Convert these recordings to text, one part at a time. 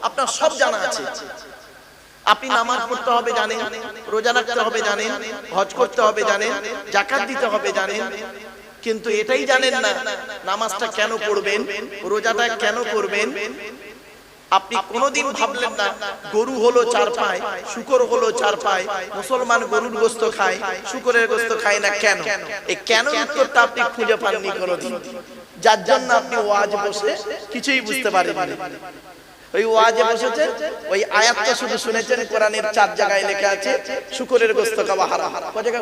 আপনার সব জানা আছে। আপনি নামাজ পড়তে হবে জানেন, রোজা রাখতে হবে জানেন, হজ করতে হবে জানেন, যাকাত দিতে হবে জানেন, কিন্তু এটাই জানেন না নামাজটা কেন পড়বেন, রোজাটা কেন করবেন। আপনি কোনোদিন ভাবলেন না গরু হলো চার পায়, শূকর হলো চার পায়, মুসলমান গরুর গোশত খায়, শূকরের গোশত খায় না কেন? এই কেন উত্তরটা আপনি খুঁজে পাননি কোনোদিন, যার জন্য আপনি ওয়াজ বসে কিছুই বুঝতে পারেননি। ওই ওয়াজে বসেছেন, ওই আয়াতটা শুধু শুনেছেন, কোরআনের 4 জায়গায় লেখা আছে শূকরের গোশত খাওয়া হারাম। কয় জায়গা?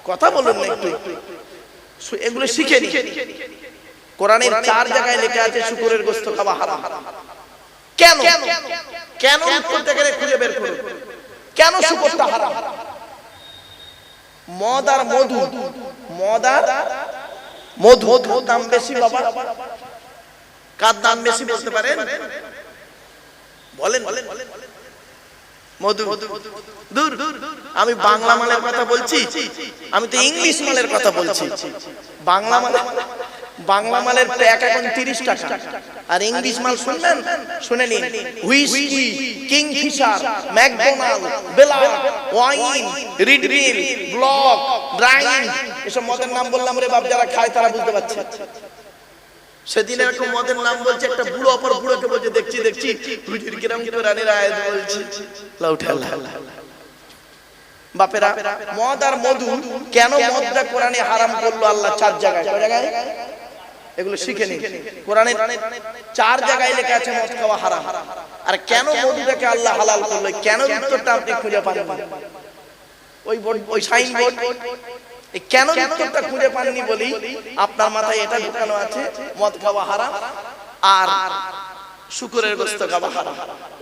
কথা বলুন না একটু, এগুলো শিখে নি। কোরআনের 4 জায়গায় লেখা আছে শূকরের গোশত খাওয়া হারাম। কেন? কেন উত্তরটা খুঁজে বের করুন। কেন শূকরটা হারাম? মদ আর মধু, মদ আর মধু দাম বেশি বাবা। কার দাম বেশি বলতে পারেন? বলেন। মধু। দূর, আমি বাংলা মালের কথা বলছি, আমি তো ইংলিশ মালের কথা বলছি। বাংলা মালের প্যাক এখন 30 টাকা, আর ইংলিশ মাল শুনবেন, শুনে নিন। হুইস্কি, কিংফিশার, ম্যাকডোনাল্ড, বেলা, ওয়াইন, রিড মিল, ব্লক, ড্রাইন, এসব মদের নাম বললাম রে বাপ, যারা খায় তারা বুঝতে পারছে। সেদিন এরকম মদের নাম বলছে, একটা বুড়ো অপর বুড়োকে বলছে, দেখছি হুজুর কিরম কোরআনের আয়াত বলছে। বাপেরা, মদ আর মধু কেন মদটা কোরআনে হারাম করলো আল্লাহ 4 জায়গায়? এগুলো শিখে নিন। কোরআনে 4 জায়গায় লেখা আছে মদ খাওয়া হারাম। আর কেন মধুটাকে আল্লাহ হালাল করলো, কেন উত্তরটা আপনি খুঁজে পাবেন? ওই সাইন বোর্ড, কেন উত্তরটা খুঁজে পাননি বলি আপনার মাথায় এটা ঢুকানো আছে মদ খাওয়া হারাম আর শূকরের গোশত খাওয়া হারাম।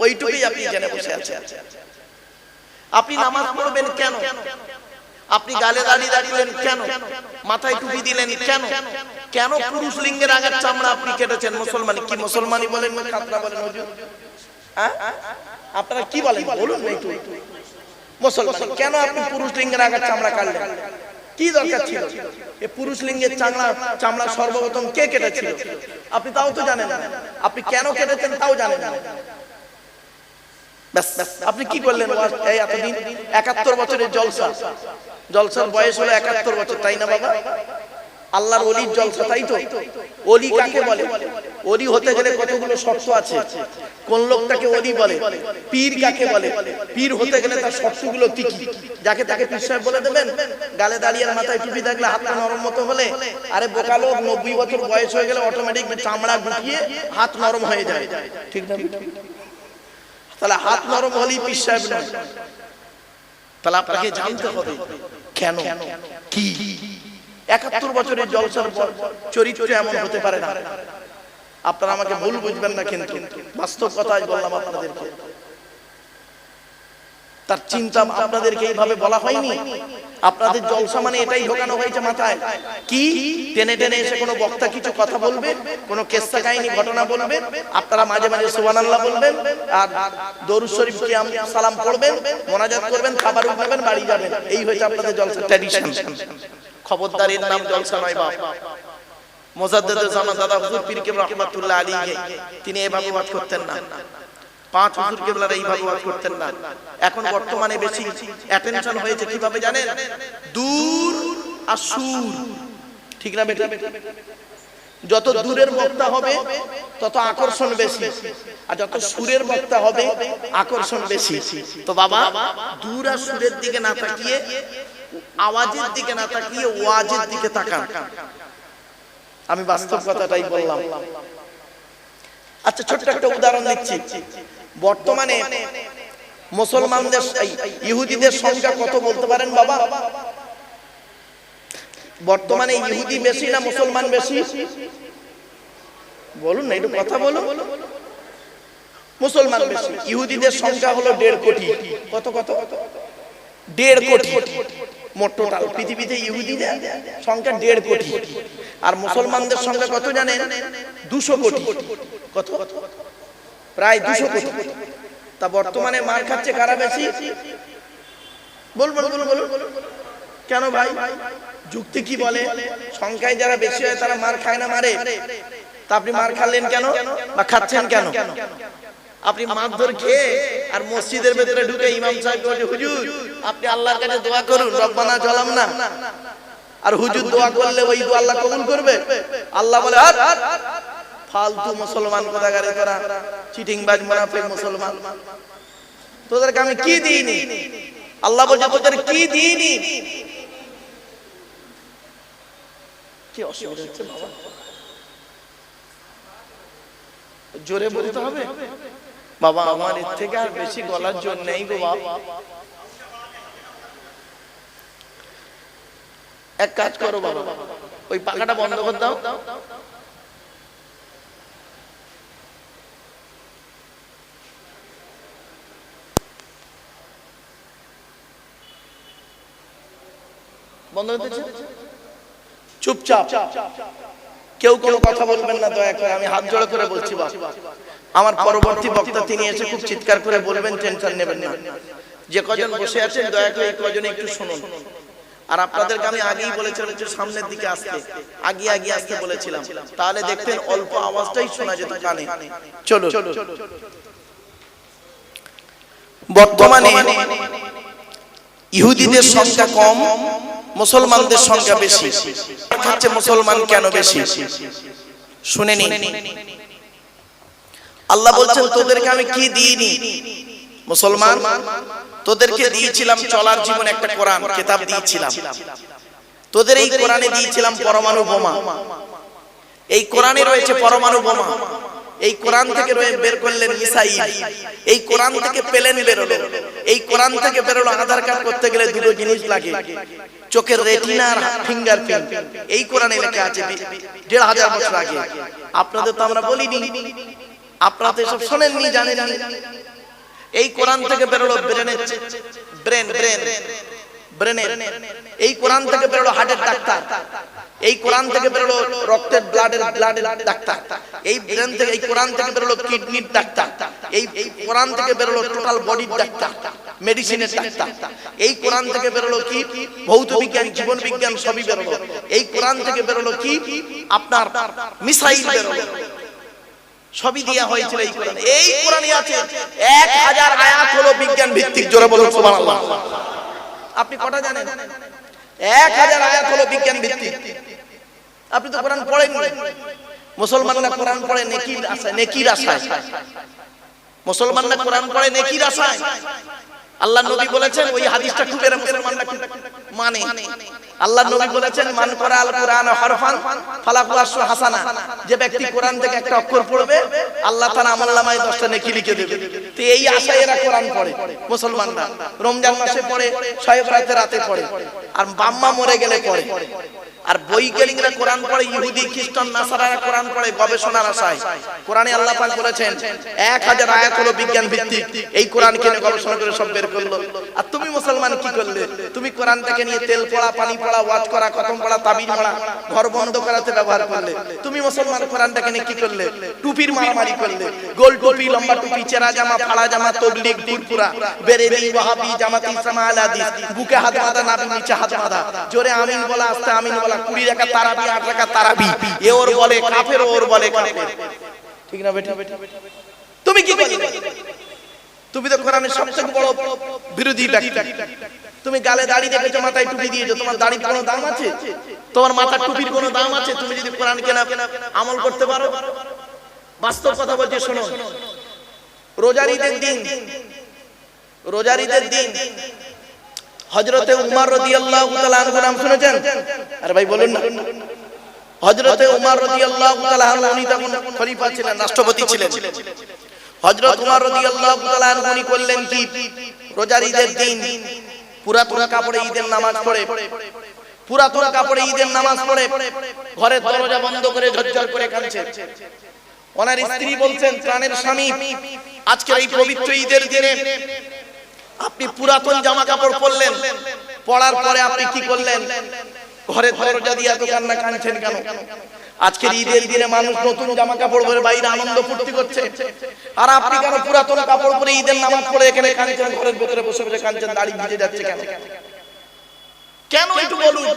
ওইটুকুই আপনি জেনে বসে আছেন। আপনি নামাজ পড়বেন কেন? আপনি গালে দাড়ি দিলেন কেন? মাথায় টুপি দিলেন কেন? কেন পুরুষ লিঙ্গের আগের চামড়া আপনি কেটেছেন? মুসলমানি কি মুসলমানি বলেন না খাতরা বলেন হুজুর? আপনারা কি বলেন বলুন না একটু। মুসলমান কেন আপনি পুরুষ লিঙ্গের আগের চামড়া কাটলেন? কি দরকার ছিল? এই পুরুষ লিঙ্গের চামড়া সর্বপ্রথম কে কেটেছিল? আপনি তাও তো জানেন না। আপনি কেন কেটেছেন তাও জানেন না। আপনি কি করলেন এই এতদিন? 71 বছরের জলসার বয়স হলো 71 বছর, তাই না বাবা? আল্লাহর ওলির জলসা, তাই তো? ওলি কাকে বলে? ওলি হতে গেলে কতগুলো শর্ত আছে। কোন লোকটাকে ওলি বলে? পীর কাকে বলে? পীর হতে গেলে তার শর্তগুলো কি কি? যাকে তাকে পীর সাহেব বলে দেবেন? গালে দাড়ি আর মাথায় টুপি থাকলে, হাতটা নরম মতো হলে? আরে বোকা লোক, 90 বছর বয়স হয়ে গেলে অটোমেটিক চামড়া গুটিয়ে হাত নরম হয়ে যায়, ঠিক না? তাহলে হাত নরম হলেই পীর সাহেব নয়। তাহলে আপনাকে জানতে হবে কেন, কি। 71 বছরের জলসার চরিত্র এমন হতে পারে না। আপনারা আমাকে ভুল বুঝবেন না, কিন্তু বাস্তব কথাই বললাম আপনাদেরকে। তার চিন্তা আপনাদেরকে এইভাবে বলা হয়নি। আপনাদের জলসা মানে এটাই ঢোকানো হয়েছে মাথায়। কি টেনে টেনে এসে কোনো বক্তা কিছু কথা বলবে, কোনো কেসা কাহিনী ঘটনা বলবে, আপনারা মাঝে মাঝে সুবহানাল্লাহ বলবেন আর দরুদ শরীফ কিয়াম সালাম পড়বেন, মোনাজাত করবেন, খাবার উঠাবেন, বাড়ি যাবেন। এই হয়েছে আপনাদের জলসা ট্র্যাডিশন। খবরদার, এর নাম জলসা নয় বাপ। মুজাদ্দিদ জামান দাদা হুজুর পীর কেবলা রাহমাতুল্লাহ আলাইহি তিনি এভাবে ওয়াজ করতেন না। 5 হুজুর কেবলারা এইভাবে ওয়াজ করতেন না। এখন বর্তমানে বেশি অ্যাটেনশন হয়েছে কিভাবে জানেন? দূর আর সুর, ঠিক না বেটা? যত দূরের বক্তা হবে তত আকর্ষণ বেশি, আর যত সুরের বক্তা হবে আকর্ষণ বেশি। তো বাবা, দূর আর সুরের দিকে না তাকিয়ে, আওয়াজের দিকে না তাকিয়ে ওয়াজের দিকে তাকান। আমি বাস্তব কথাটাই বললাম। আচ্ছা, ছোট্ট একটা উদাহরণ দিচ্ছি। বর্তমানে মুসলমানদের, ইহুদিদের সংখ্যা কত বলতে পারেন বাবা? বর্তমানে ইহুদি বেশি না মুসলমান বেশি? বলুন না, একটু কথা বলুন। মুসলমান বেশি। ইহুদিদের সংখ্যা হলো 1.5 কোটি। কত? 1.5 কোটি। মোট টোটাল পৃথিবীতে ইহুদিদের সংখ্যা 1.5 কোটি। আর মুসলমানদের সংখ্যা কত জানেন? 200 কোটি। কত? প্রায় 200 কোটি। তা বর্তমানে মার খাচ্ছে কারা বেশি? বলুন। কেন ভাই? যুক্তি কি বলে? সংখ্যায় যারা বেশি হয় তারা মার খায় না মারে? তা আপনি মার খাচ্লেন কেন বা খাচ্ছেন কেন? আপনি মারধর খেয়ে আর মসজিদের ভেতরে ঢুকে ইমাম সাহেব বলে হুজুর আপনি আল্লাহর কাছে দোয়া করুন রব্বানা জালামনা, আর হুজুর দোয়া করলে ওই দোয়া আল্লাহ কবুল করবে? আল্লাহ বলে ফালতু মুসলমান কোথাকারে তোরা, চিটিংবাজ মুনাফিক মুসলমান, তোদেরকে আমি কি দিইনি? আল্লাহ বলছে তোদের কি দিইনি? কি অসুবিধা হচ্ছে বাবা? জোরে বলতে হবে বাবা, আমার এর থেকে আর বেশি গলার জোর নেই গো বাবা। এক কাজ করো বাবা, ওই পাখাটা বন্ধ করে দাও। বন্ধ হতেছে? চুপচাপ, কেউ কোনো কথা বলবেন না দয়া করে, আমি হাত জোড়া করে বলছি বাবা। আমার পরবর্তী বক্তা তিনি এসে খুব চিৎকার করে বলবেন, টেনশন নেবেন না। যে কজন বসে আছেন দয়া করে এই কজনে একটু শুনুন। আর আপনাদেরকে আমি আগেই বলেছিলাম একটু সামনের দিকে আসতে, আগে আসতে বলেছিলাম, তাহলে দেখতেন অল্প আওয়াজটাই শোনা যেত কানে। চলো, বর্তমানে ইহুদিদের সংখ্যা কম, মুসলমানদের সংখ্যা বেশি। খাচ্ছে মুসলমান কেন বেশি? শুনে নিন। আল্লাহ বলছেন তোদেরকে আমি কি দিইনি মুসলমান? তোদেরকে দিয়েছিলাম চলার জীবন একটা কোরআন কিতাব দিয়েছিলাম। তোদের এই কোরআনে দিয়েছিলাম পরমাণু বোমা। এই কোরআনে রয়েছে পরমাণু বোমা। এই কোরআন থেকে বের করলেন মিসাইল। এই কোরআন থেকে প্লেন বেরোলো। এই কোরআন থেকে বেরোলো আধার কার্ড করতে গেলে দুটো জিনিস লাগে, চোখের রেটিনা আর ফিঙ্গারপ্রিন্ট। এই কোরআনে লেখা আছে ১৫০০ বছর আগে। আপনাদের তো আমরা বলিনি, আপনারা তো সব শোনেননি, জানেননি। এই কোরআন থেকে বেরোলো ব্রেনের। এই কোরআন থেকে বেরোলো হার্টের ডাক্তার। এই কোরআন থেকে বেরোলো রক্তের ব্লাডের ডাক্তার। এই ব্রেন থেকে, এই কোরআন থেকে বেরোলো কিডনির ডাক্তার। এই কোরআন থেকে বেরোলো টোটাল বডির ডাক্তার, মেডিসিনের ডাক্তার। এই কোরআন থেকে বেরোলো কি ভৌত বিজ্ঞান, জীবন বিজ্ঞান সবই বেরোলো। এই কোরআন থেকে বেরোলো কি আপনার মিসাইল বেরোলো, সবই দেয়া হয়েছিল এই কোরআনে। এই কোরআনে আছে ১০০০ আয়াত হলো বিজ্ঞান ভিত্তিক। জোরে বলুন সুবহানাল্লাহ। আপনি কটা জানেন? ১০০০ আয়াত হলো বিজ্ঞান ভিত্তিক। আপনি তো কোরআন পড়েননি। মুসলমানরা কোরআন পড়ে নেকির আশায়, নেকির আশায়। মুসলমানরা কোরআন পড়ে নেকির আশায়। আল্লাহ নবী বলেছেন, ওই হাদিসটা খুব এরা মুসলমানরা মানে। আল্লাহ নবী বলেছেন মান করা আল কুরআন হরফান ফালাহু আশরু হাসানা। যে ব্যক্তি কোরআন থেকে একটা অক্ষর পড়বে আল্লাহ তাআলা আমলনামায় 10টা নেকি লিখে দেবে। তো এই আশায় এরা কোরআন পড়ে মুসলমানরা। রমজান মাসে পড়ে, শবে বরাতে রাতে পড়ে, আর বাম্মা মরে গেলে পড়ে। আর বৈজ্ঞানিকরা কোরআন পড়ে, ইহুদি খ্রিস্টান নাসারারা কোরআন পড়ে গবেষণার আশায়। কোরআনে আল্লাহ পাক বলেছেন ১০০০ আয়াত হলো বিজ্ঞান ভিত্তিক। এই কোরআনকে নিয়ে গবেষণা করে সব বের করলো। আর তুমি মুসলমান কি করলে? তুমি কোরআনটাকে নিয়ে তেল পড়া, পানি পড়া, ওয়াজ করা, খতম পড়া, তাবিজ পড়া, ঘর বন্ধ করাতে ব্যবহার করলে। তুমি মুসলমান কোরআনটাকে নিয়ে কি করলে? টুপির মারামারি করলে। গোল টুপি, লম্বা টুপি, চেরা জামা, ফাড়া জামা, তবলিগ, ফুরফুরা, বেরেলি, ওয়াহাবি, জামাতি ইসলাম, আহলে হাদিস, বুকে হাত বাঁধা, নাভি নিচে হাত বাঁধা, জোরে আমিন বলা, আস্তে আমিন বলা, 20 রাকাত তারাবি, 8 রাকাত তারাবি। এ ওর বলে কাফের, ওর বলে কাফের। ঠিক না বেটা? তুমি কি করলে? তুমি তো কোরআনের সবচেয়ে বড় বিরোধী ব্যক্তি। তুমি গালে দাড়ি দেখেছো, মাথায় টুপি দিয়েছো। তোমার দাড়ির কোনো দাম আছে? তোমার মাথার টুপির কোনো দাম আছে? তুমি যদি কোরআনকে না আমল করতে পারো? বাস্তব কথা বলছি, শোনো। রোজার ঈদের দিন হযরতে উমর রাদিয়াল্লাহু তাআলা আনহু নাম শুনেছেন? আরে ভাই বলুন না। হযরতে উমর রাদিয়াল্লাহু তাআলা আনহু উনি তখন খলিফা ছিলেন, রাষ্ট্রপতি ছিলেন। হযরত উমর রাদিয়াল্লাহু তাআলা আনহু উনি করলেন কি, রোজার ঈদের দিন পুরাতন কাপড়ে ঈদের নামাজ পড়ে, পুরাতন কাপড়ে ঈদের নামাজ পড়ে ঘরের দরজা বন্ধ করে ঝরঝর করে কাঁদছে। ওনার স্ত্রী বলছেন, প্রাণের স্বামী, আজকের এই পবিত্র ঈদের দিনে আপনি পুরাতন জামা কাপড় পরলেন, পরার পরে আপনি কি করলেন? ঘরের দরজা দিয়ে এত কান্না কাঁদছেন কেন? আজকের ঈদের দিনে মানুষ নতুন জামা কাপড় পরে বাইরে আনন্দ ফুর্তি করছে, আর আপনি কেন পুরাতন কাপড় পরে ঈদের নামাজ পড়ে এখানে কাঁদছেন? ঘরের ভিতরে বসে বসে কাঁদছেন, দাড়ি ভিজে যাচ্ছে কেন? কেন একটু বলুন।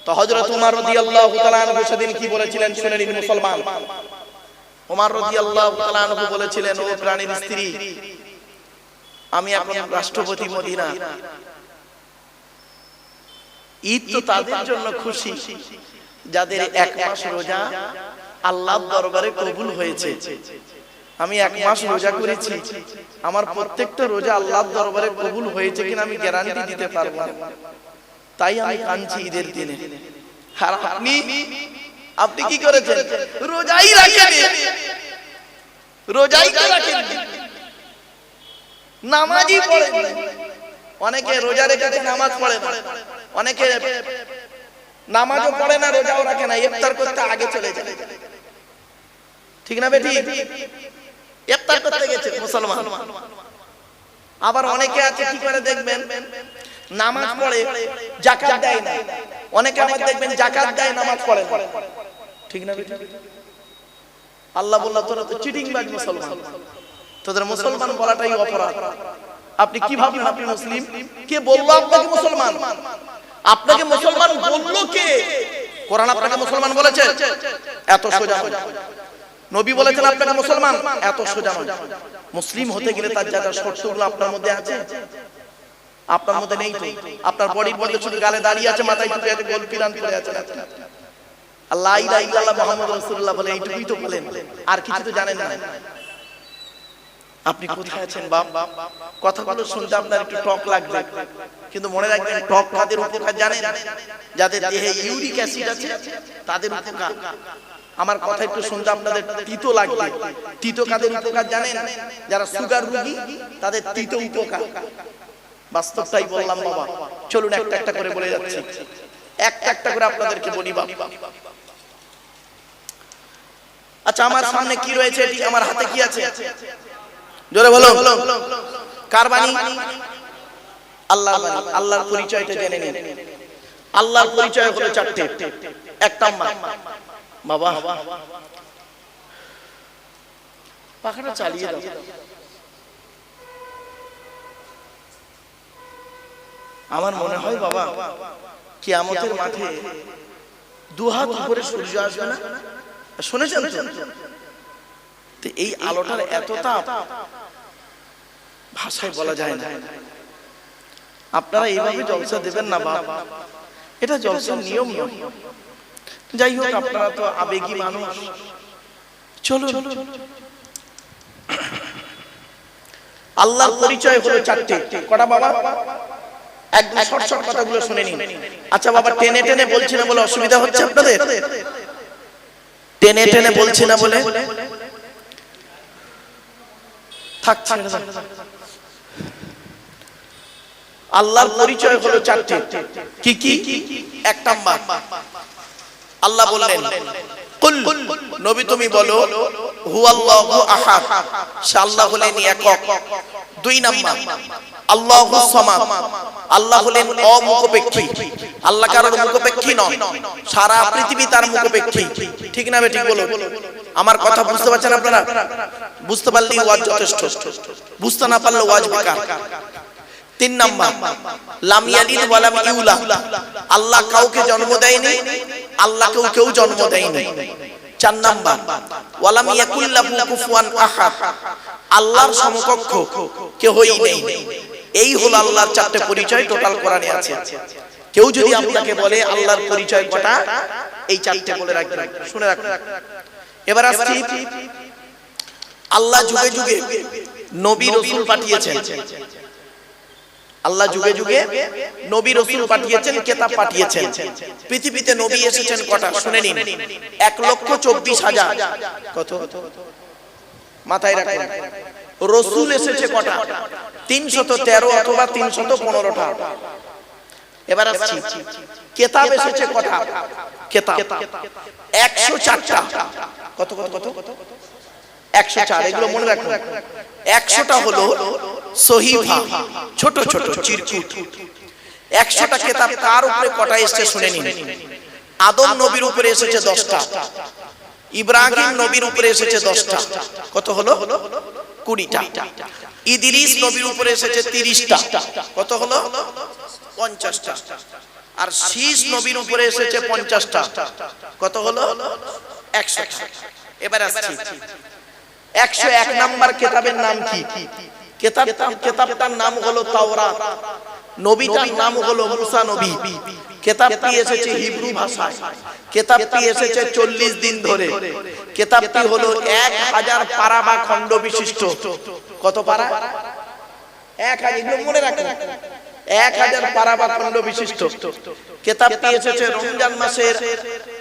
তো হযরত ওমর রাদিয়াল্লাহু তাআলা আনহু সেদিন কি বলেছিলেন শুনে নিন মুসলমান। ওমর রাদিয়াল্লাহু তাআলা আনহু বলেছিলেন, ও প্রাণীর স্ত্রী, আমি এখন রাষ্ট্রপতি মদিনা, ঈদ তো তাদের জন্য খুশি যাদের এক মাস রোজা আল্লাহর দরবারে কবুল হয়েছে। আমি এক মাস রোজা করেছি, আমার প্রত্যেকটা রোজা আল্লাহর দরবারে কবুল হয়েছে কিনা আমি গ্যারান্টি দিতে পারবো না, তাই আমি কাঁদছি ঈদের দিনে। আর আপনি কি করেছেন? রোজাই রাখেন, রোজাই রাখেন, নামাজই পড়েন। অনেকে রোজা রেখেছে নামাজ পড়ে না, অনেকে নামাজও পড়ে না রোজাও রাখে না, ইফতার করতে আগে চলে যায়, ঠিক না বেটি? ইফতার করতে গেছে মুসলমান। আবার অনেকে আছে কি করে দেখবেন, নামাজ পড়ে যাকাত দেয় না, অনেকে আবার দেখবেন যাকাত দেয় নামাজ পড়ে না, ঠিক না বেটি? আল্লাহ বলল তোরা তো চিটিংবাজ মুসলমান, তোদের মুসলমান বলাটাই অপরাধ। আপনি কি ভাবেন আপনি মুসলিম? কে বললো আপনাকে মুসলমান? আপনাকে মুসলমান বললো কে? কোরআন আপনাকে মুসলমান বলেছে? এত সোজা নয়। নবী বলেছেন আপনাকে মুসলমান, এত সোজা নয়। মুসলিম হতে গেলে তার যা যা শর্তগুলো আপনার মধ্যে আছে, আপনার মধ্যে নেই তো। আপনার বডির মধ্যে শুধু গালে দাঁড়িয়ে আছে, মাথায় টুপি আছে, গোল পিরান করে আছে, আল্লাহ ইলাহা ইল্লাল্লাহ মুহাম্মাদুর রাসূলুল্লাহ বলে, এইটুকুই তো বলেন, আর কিছু তো জানেন না। আপনি কোথায় আছেন বাপ? কথাগুলো শুনতে আপনার একটু টক লাগবে, কিন্তু মনে রাখবেন টক কাদের উপকার জানেন? যাদের দেহে ইউরিক অ্যাসিড আছে তাদের উপকার। আমার কথা একটু শুনতে আপনাদের তিতো লাগবে। তিতো কাদের উপকার জানেন? যারা সুগার রোগী তাদের তিতো উপকার। বাস্তবটাই বললাম বাবা, চলুন একটা একটা করে বলে যাচ্ছি, একটা একটা করে আপনাদেরকে বলি বাবা। আচ্ছা, আমার সামনে কি রয়েছে? এটি আমার হাতে কি আছে? জোরে বলো। কার বাণী? আল্লাহর বাণী। আল্লাহর পরিচয়টা জেনে নিন। আল্লাহর পরিচয় হলো চারটে। এক নাম্বার, বাবা পাখাটা চালিয়ে দাও। আমার মনে হয় বাবা কিয়ামতের মাঠে দুহাত উপরে সূর্য আসবে না? শুনেছেন তো? এই আলোটার এত তাপ ভাষায় বলা যায় না। আপনারা এইভাবে জলসা দেবেন না বাপ, এটা জলসার নিয়ম নয়। যাই হোক, আপনারা তো আবেগী মানুষ, চলো। আল্লাহর পরিচয় হলো চারটে। কটা বাবা? একদম শর্ট শর্ট কথাগুলো শুনে নিন। আচ্ছা বাবা, টেনে টেনে বলছি না বলে অসুবিধা হচ্ছে আপনাদের? টেনে টেনে বলছি না বলে থাক, ছেড়ে দাও। আল্লাহর পরিচয় হলো চারটে। কি কি? এক নাম্বার, আল্লাহ বললেন কুল, নবী তুমি বলো, হুয়াল্লাহু আহাদ, সে আল্লাহ হলেন একক। দুই নাম্বার, আল্লাহুস সামাদ, আল্লাহ হলেন অমুখপেক্ষী। আল্লাহ কারোর মুখপেক্ষী নয়, সারা পৃথিবী তার মুখপেক্ষী, ঠিক না বেঠিক বলো? আমার কথা বুঝতে পারছেন আপনারা? বুঝতে পারলেই ওয়াজ যথেষ্ট, বুঝতে না পারলে ওয়াজ বেকার। তিন নাম্বার, লাম ইয়ালিদ ওয়া লাম ইউলাদ, আল্লাহ কাউকে জন্ম দেয়নি, আল্লাহকেও কেউ জন্ম দেয়নি। চার নাম্বার, ওয়া লাম ইয়াকুল লাহু কুফুয়ান আহাদ, আল্লাহর সমকক্ষ কেউই নেই। এই হলো আল্লাহর চারটি পরিচয়, টোটাল কোরআনে আছে। কেউ যদি আপনাকে বলে আল্লাহর পরিচয় কটা, এই চারটি বলে রাখবেন, শুনে রাখুন। এবার আসছি, আল্লাহ যুগে যুগে নবী রাসূল পাঠিয়েছেন। আল্লাহ যুগে যুগে নবী রাসূল পাঠিয়েছেন, কিতাব পাঠিয়েছেন। পৃথিবীতে নবী এসেছেন কটা শুনে নিন? 1,24,000। কত? মাথায় রাখুন। রাসূল এসেছে কটা? 313 অথবা 315টা। এবার আসছি, কিতাব এসেছে কটা? কিতাব 104টা। কত কত কত? 104। এগুলো মনে রাখুন। 100টা হলো সহিফা, ছোট ছোট চিরকুট। 100টা কিতাব কার উপরে কটা এসেছে শুনে নিন? আদম নবীর উপরে এসেছে 10টা, ইব্রাহিম নবীর উপরে এসেছে 10টা। কত হলো? 20টা। ইদ্রিস নবীর উপরে এসেছে 30টা। কত হলো? 50টা। আর শীষ নবীর উপরে এসেছে 50টা। কত হলো? 100। এবার আসছি 101 নাম্বার কিতাবের নাম কি? কিতাবটার নাম হলো তাওরাত। নবীটার নাম হলো মুসা নবী। কিতাবটি এসেছে হিব্রু ভাষায়। কিতাবটি এসেছে 40 দিন ধরে। কিতাবটি হলো 1000 পারা বা খণ্ড বিশিষ্ট। কত পারা? 1000। এগুলো মনে রাখুন, 1000 পারা বা খণ্ড বিশিষ্ট। কিতাবটি এসেছে রমজান মাসের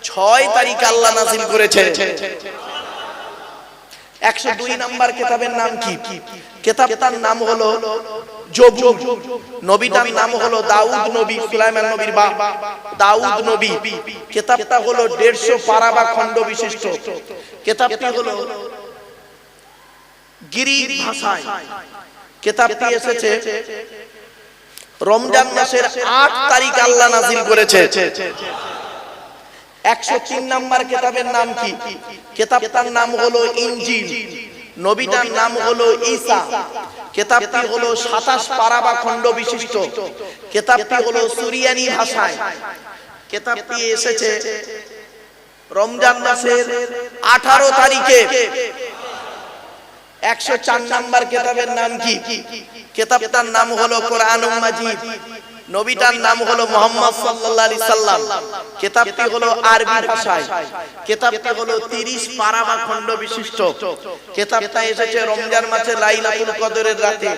6 তারিখ আল্লাহ নাযিল করেছে। 102 নাম্বার কিতাবের নাম কি? কিতাবটার নাম হলো জবুর। নবীটার নাম হলো দাউদ নবী, সুলাইমান নবীর বাপ দাউদ নবী। কিতাবটা হলো 150 পারা বা খণ্ড বিশিষ্ট। কিতাবটি হলো গ্রিক ভাষায়। কিতাবটি এসেছে রমজান মাসের 8 তারিখ আল্লাহ নাযিল করেছে। 103 নাম্বার কিতাবের নাম কি? কিতাবটার নাম হলো ইনজিল। নবীটার নাম হলো ঈসা। কিতাবটি হলো 27 পারা বা খণ্ড বিশিষ্ট। কিতাবটি হলো সুরিয়ানি ভাষায়। কিতাবটি এসেছে রমজান মাসের 18 তারিখে। 104 নাম্বার কিতাবের নাম কি? কিতাবটার নাম হলো কোরআনুল মাজিদ। নবীটার নাম হলো মুহাম্মদ সাল্লাল্লাহু আলাইহি সাল্লাম। কিতাবটি হলো আরবি ভাষায়। কিতাবটি হলো 30 পারা বা খণ্ড বিশিষ্ট। কিতাবটা এসেছে রমজান মাসে লাইলাতুল কদরের রাতে।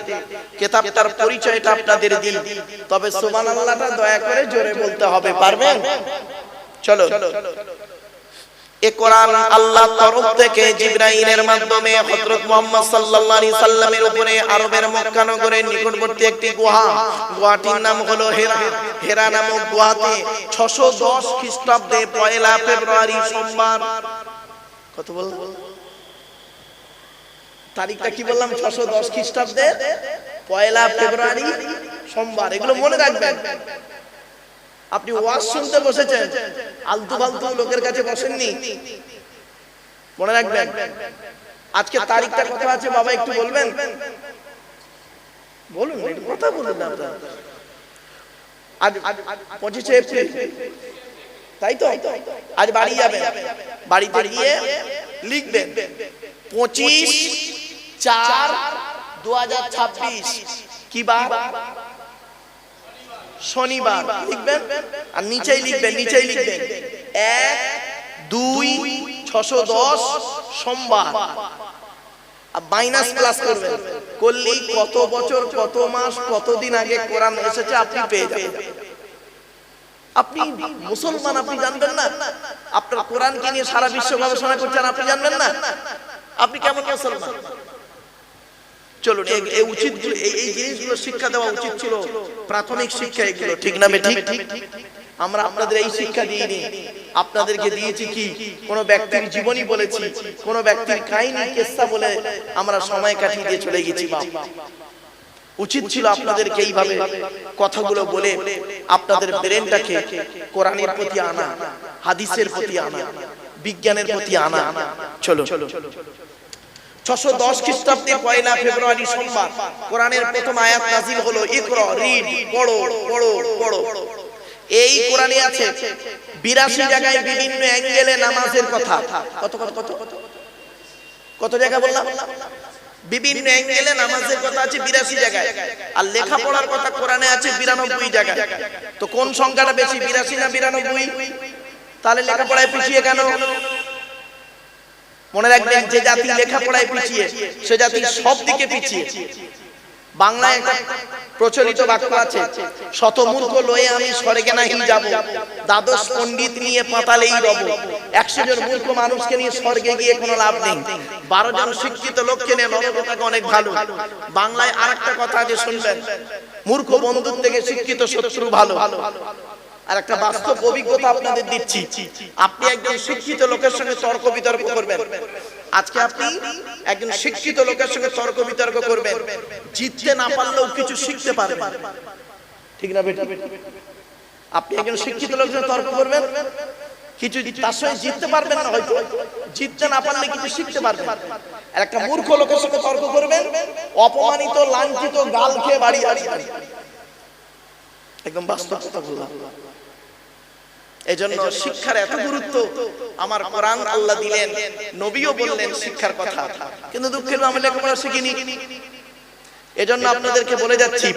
কিতাবটার পরিচয়টা আপনাদের দিই, তবে সুবহানাল্লাহটা দয়া করে জোরে বলতে হবে। পারবেন? চলো। এই কোরআন আল্লাহর তরফ থেকে জিবরাইলের মাধ্যমে হযরত মুহাম্মদ সাল্লাল্লাহু আলাইহি সাল্লামের উপরে আরবের মক্কা নগরের নিকটবর্তী একটি গুহাটির নাম হলো হেরা। হেরা নামক গুহাতে 610 খ্রিস্টাব্দে 1 ফেব্রুয়ারি সোমবার। কত বললাম? তারিখটা কি বললাম? 610 খ্রিস্টাব্দে 1 ফেব্রুয়ারি সোমবার। এগুলো মনে রাখবেন। আপনি ওয়াজ শুনতে বসেছেন, আলতু ফালতু লোকের কাছে বসেননি, মনে রাখবেন। আজকে তারিখটা কত আছে বাবা একটু বলবেন? বলুন, একটু কথা বলুন না আপনারা। আজ 25 এপ্রিল, তাই তো? আজ বাড়ি যাবেন, বাড়িতে গিয়ে লিখবেন 25/4/2026 কি বার? শনিবার লিখবেন। আর নিচেই লিখবেন 1-2-610 সোমবার। আর মাইনাস প্লাস করবেন, করলেই কত বছর, কত মাস, কতদিন আগে কোরআন এসেছে আপনি পেয়ে যাবেন। আপনি মুসলমান, আপনি জানবেন না? আপনার কোরআনকে নিয়ে সারা বিশ্ব গবেষণা করছেন, আপনি জানবেন না? আপনি কেমন মুসলমান? চলুন, এই উচিত, এই জিনিসগুলো শিক্ষা দেওয়া উচিত ছিল, প্রাথমিক শিক্ষা এগুলো, ঠিক না বেঠিক? আমরা আপনাদের এই শিক্ষা দিইনি, আপনাদেরকে দিয়েছি কি কোন ব্যক্তির জীবনী বলেছি, কোন ব্যক্তির কাহিনী কিস্সা বলে আমরা সময় কাটিয়ে দিয়ে চলে গেছি। উচিত ছিল আপনাদেরকে এইভাবে কথাগুলো বলে আপনাদের ব্রেনটাকে কোরআনের প্রতি আনা, হাদিসের প্রতি আনা, বিজ্ঞানের প্রতি আনা। চলো, 610 খ্রিস্টাব্দে 1 ফেব্রুয়ারি সোমবার কোরআনের প্রথম আয়াত নাযিল হলো, ইকরা, রিড, পড়ো পড়ো পড়ো। এই কোরআনে আছে 82 জায়গায় বিভিন্ন অ্যাঙ্গেলে নামাজের কথা। কত কত কত কত জায়গা বললাম? বিভিন্ন অ্যাঙ্গেলে নামাজের কথা আছে 82 জায়গায়। আর লেখাপড়ার কথা কোরআনে আছে 92 জায়গায়। তো কোন সংখ্যাটা বেশি, 82 না 92? তাহলে লেখাপড়ায় পিছিয়ে কেন? মনে রাখবেন, যে জাতি লেখাপড়ায় পিছিয়ে সে জাতি সব দিকে পিছিয়ে। বাংলায় একটা প্রচলিত বাক্য আছে, শত মূর্খ লয়ে আমি স্বর্গে নাহি যাব, দ্বাদশ পণ্ডিত নিয়ে পাতালেই রব। 100 জন মূর্খ মানুষকে নিয়ে স্বর্গে গিয়ে কোনো লাভ নেই, 12 জন শিক্ষিত লোককে নিয়ে নরকটাকে অনেক ভালো। বাংলায় আরেকটা কথা আছে, শুনবেন, মূর্খ বন্ধুর থেকে শিক্ষিত শত্রু ভালো। আর একটা বাস্তব অভিজ্ঞতা আপনাদের দিচ্ছি, আপনি একজন শিক্ষিত লোকের সঙ্গে তর্ক বিতর্ক করবেন। আজকে আপনি একজন শিক্ষিত লোকের সঙ্গে তর্ক বিতর্ক করবেন, জিততে না পারলেও কিছু শিখতে পারবেন, ঠিক না বেটা? আপনি একজন শিক্ষিত লোকের সঙ্গে তর্ক করবেন, কিছু তার সঙ্গে জিততে পারবেন না, হয়তো জিততে না পারলে কিছু শিখতে পারবেন। আর একটা মূর্খ লোকের সঙ্গে তর্ক করবেন, অপমানিত, লাঞ্ছিত, গাল খেয়ে বাড়ি আসবেন। একদম বাস্তব কথা বললাম। এজন্য শিক্ষার এত গুরুত্ব। আমার কোরআন আল্লাহ দিলেন, নবীও বললেন শিক্ষার কথা, কিন্তু দুঃখের আমি লেখাপড়া শিখিনি। এজন্য আপনাদেরকে বলে যাচ্ছি,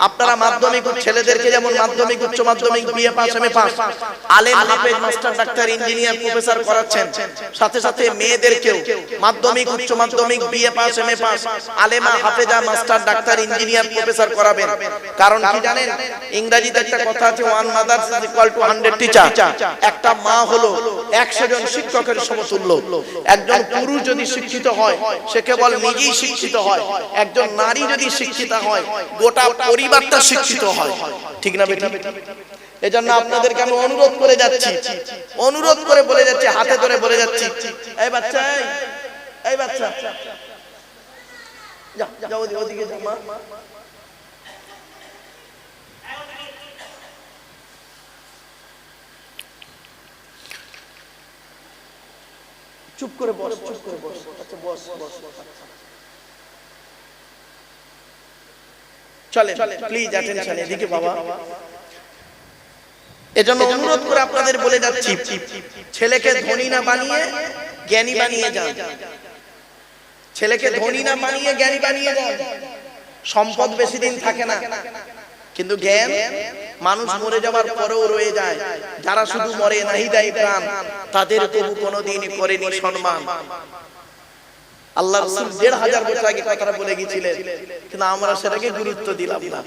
আপনারা মাধ্যমিক ছেলেদেরকে যেমন মাধ্যমিক উচ্চ মাধ্যমিক বিএ পাস এমএ পাস আলেম হাফেজ মাস্টার ডাক্তার ইঞ্জিনিয়ার প্রফেসর করাচ্ছেন, সাথে সাথে মেয়েদেরকেও মাধ্যমিক উচ্চ মাধ্যমিক BA pass MA pass আলেমা হাফেজা master doctor engineer professor করাবেন। কারণ কি জানেন, ইংরেজিতে একটা কথা আছে, one mother is equal to 100 teacher. একটা মা হলো 100 জন শিক্ষকের সমতুল্য। একজন পুরুষ যদি শিক্ষিত হয় সে কেবল নিজেই শিক্ষিত হয়, একজন নারী যদি শিক্ষিত হয় গোটা পরিবারটা শিক্ষিত হয়, ঠিক না বেটি? এজন্য আপনাদেরকে আমি অনুরোধ করে যাচ্ছি, অনুরোধ করে বলে যাচ্ছি, হাতে ধরে বলে যাচ্ছি, এই বাচ্চা, এই বাচ্চা যা যাও ওদিকে যা, মা চুপ করে বস, চুপ করে বস, আচ্ছা বস বস, চলে প্লিজ অ্যাটেনশন এদিকে বাবা। এজন্য অনুরোধ করে আপনাদের বলে যাচ্ছি, ছেলেকে ধনী না বানিয়ে জ্ঞানী বানিয়ে যান, ছেলেকে ধনী না বানিয়ে জ্ঞানী বানিয়ে যান। সম্পদ বেশি দিন থাকে না, কিন্তু জ্ঞান মানুষ মরে যাওয়ার পরেও রয়ে যায়। যারা শুধু মরে নাহি দেয় প্রাণ, তাদের তবু কোনোদিন করেনি সম্মান। আল্লাহ রাসূল ১৫০০ বছর আগে কথাটা বলে গিয়েছিলেন, কিন্তু আমরা সেটাকে গুরুত্ব দিলাম না,